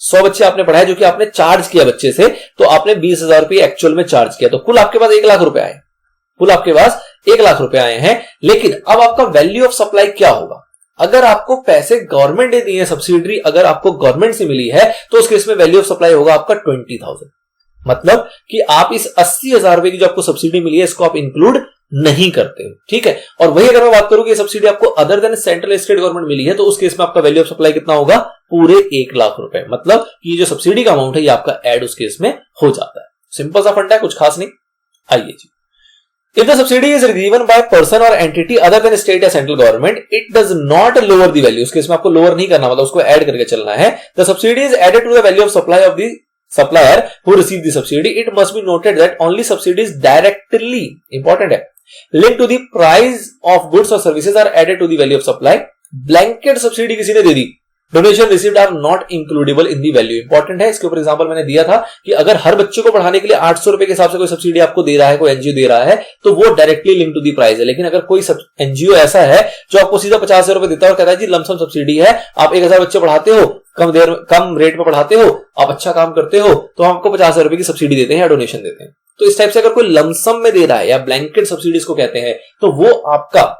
100 बच्चे आपने पढ़ाए जो कि आपने चार्ज किया बच्चे से, तो आपने 20,000 रुपए एक्चुअल में चार्ज किया, तो कुल आपके पास 1 लाख रुपए आए, कुल आपके पास 1 लाख रुपए आए हैं। लेकिन अब आपका वैल्यू ऑफ सप्लाई क्या होगा? अगर आपको पैसे गवर्नमेंट ने दिए हैं, सब्सिडी अगर आपको गवर्नमेंट से मिली है तो उस केस में वैल्यू ऑफ सप्लाई होगा आपका 20,000। मतलब कि आप इस 80,000 रुपए की जो आपको सब्सिडी मिली है इसको आप इंक्लूड नहीं करते हो। ठीक है, और वही अगर मैं बात करूं कि सब्सिडी आपको other than central state government मिली है तो उस केस में आपका वैल्यू ऑफ सप्लाई कितना होगा? पूरे 1 लाख रुपए। मतलब ये जो सब्सिडी का अमाउंट है ये आपका ऐड उस केस में हो जाता है। सिंपल सा फंडा है, कुछ खास नहीं। आइए जी, if the subsidy is given by person or entity other than state or central government, it does not lower the value। उस केस में आपको लोअर नहीं करना, मतलब उसको ऐड करके चलना है। The subsidy is added to the value of supply of the supplier who received the subsidy. It must be noted that only subsidies directly, important है, linked to the price of goods or services are added to the value of supply। Blanket subsidy किसी ने दे दी, donation received are not includable in the value. Important है, इसके ऊपर एग्जांपल मैंने दिया था कि अगर हर बच्चे को पढ़ाने के लिए 800 रुपए के हिसाब से कोई सब्सिडी आपको दे रहा है, कोई एनजीओ दे रहा है, तो वो directly link to the price है। लेकिन अगर कोई एनजीओ ऐसा है जो आपको सीधा 50,000 रुपए देता है और कहता है जी लमसम सब्सिडी है, आप 1,000 बच्चे पढ़ाते हो, कम रेट में पढ़ाते हो, आप अच्छा काम करते हो, तो हम आपको 50,000 रुपए की सब्सिडी देते हैं या डोनेशन देते हैं। तो इस टाइप से अगर कोई लमसम में दे रहा है या ब्लैंकेट सब्सिडीज को कहते हैं, तो वो आपका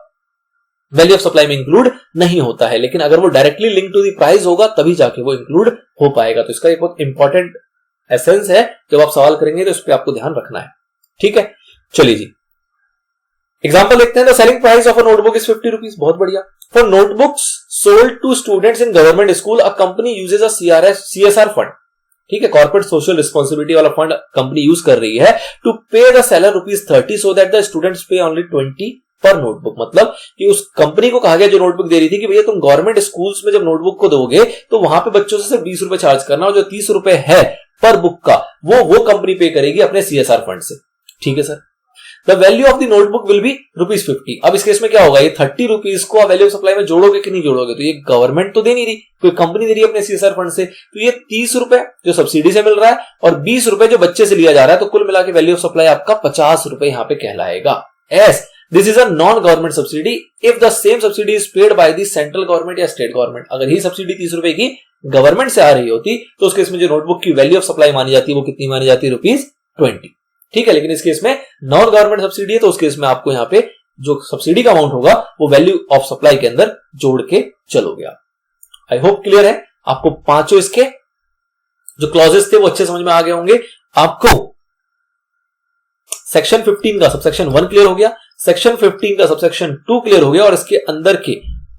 वैल्यू ऑफ सप्लाई में इंक्लूड नहीं होता है। लेकिन अगर वो directly link to the price होगा तभी जाके वो इंक्लूड हो पाएगा। तो इसका एक बहुत इंपॉर्टेंट एसेंस है, जब आप सवाल करेंगे तो इस पे आपको ध्यान रखना है। ठीक है, चलिए जी एग्जांपल देखते हैं। The selling price of a notebook is 50 rupees. बहुत बढ़िया। For notebooks sold to students in government school a company uses a CSR fund. ठीक है, कॉर्पोरेट सोशल रिस्पॉन्सिबिलिटी वाला फंड कंपनी यूज कर रही है to pay the seller ₹30 so that the students pay only 20 per notebook. मतलब कि उस कंपनी को कहा गया जो नोटबुक दे रही थी कि भैया तुम गवर्नमेंट स्कूल्स में जब नोटबुक को दोगे तो वहां पे बच्चों से सिर्फ 20 रुपए चार्ज करना, और जो 30 रुपए है पर बुक का वो कंपनी पे करेगी अपने CSR फंड से। ठीक है sir. The value of the notebook will be ₹50। अब इस केस में क्या होगा, ये 30 रुपीज को वैल्यू ऑफ सप्लाई में जोड़ोगे कि नहीं जोड़ोगे? तो ये गवर्नमेंट तो दे नहीं रही, कोई कंपनी दे रही है अपने CSR फंड से, तो ये 30 रुपए जो सब्सिडी से मिल रहा है और 20 रुपए जो बच्चे से लिया जा रहा है, तो कुल मिला के वैल्यू ऑफ सप्लाई आपका 50 रुपए यहां पे कहलाएगा। S This is a non-government subsidy if the same subsidy is paid by the central government या state government। अगर ही सब्सिडी 30 रुपए की गवर्नमेंट से आ रही होती तो उस केस में जो नोटबुक की वैल्यू ऑफ सप्लाई मानी जाती है वो कितनी मानी जाती है? ₹20। ठीक है, लेकिन इस केस में नॉन गवर्नमेंट सब्सिडी है तो उस केस में आपको यहाँ पे जो सब्सिडी का अमाउंट होगा वो वैल्यू ऑफ सप्लाई के अंदर जोड़ के चलोगे आप। आई होप क्लियर है आपको। पांचों इसके जो क्लॉजेस थे वो अच्छे समझ में आ गए होंगे आपको। सेक्शन 15 का सबसेक्शन 1 क्लियर हो गया, सेक्शन 15 का सबसेक्शन 2 क्लियर हो गया, और इसके अंदर के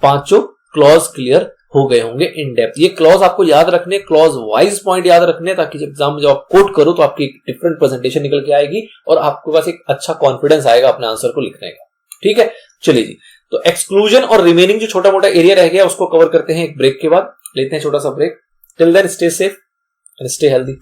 पांचों क्लॉज क्लियर हो गए होंगे इन डेप्थ। ये क्लॉज आपको याद रखने, क्लॉज वाइज पॉइंट याद रखने, ताकि जब एग्जाम में जब आप कोट करो तो आपकी डिफरेंट प्रेजेंटेशन निकल के आएगी और आपके पास एक अच्छा कॉन्फिडेंस आएगा अपने आंसर को लिखने का। ठीक है, चलिए जी। तो एक्सक्लूजन और रिमेनिंग जो छोटा मोटा एरिया रह गया उसको कवर करते हैं एक ब्रेक के बाद। लेते हैं छोटा सा break. Till then stay safe and stay healthy.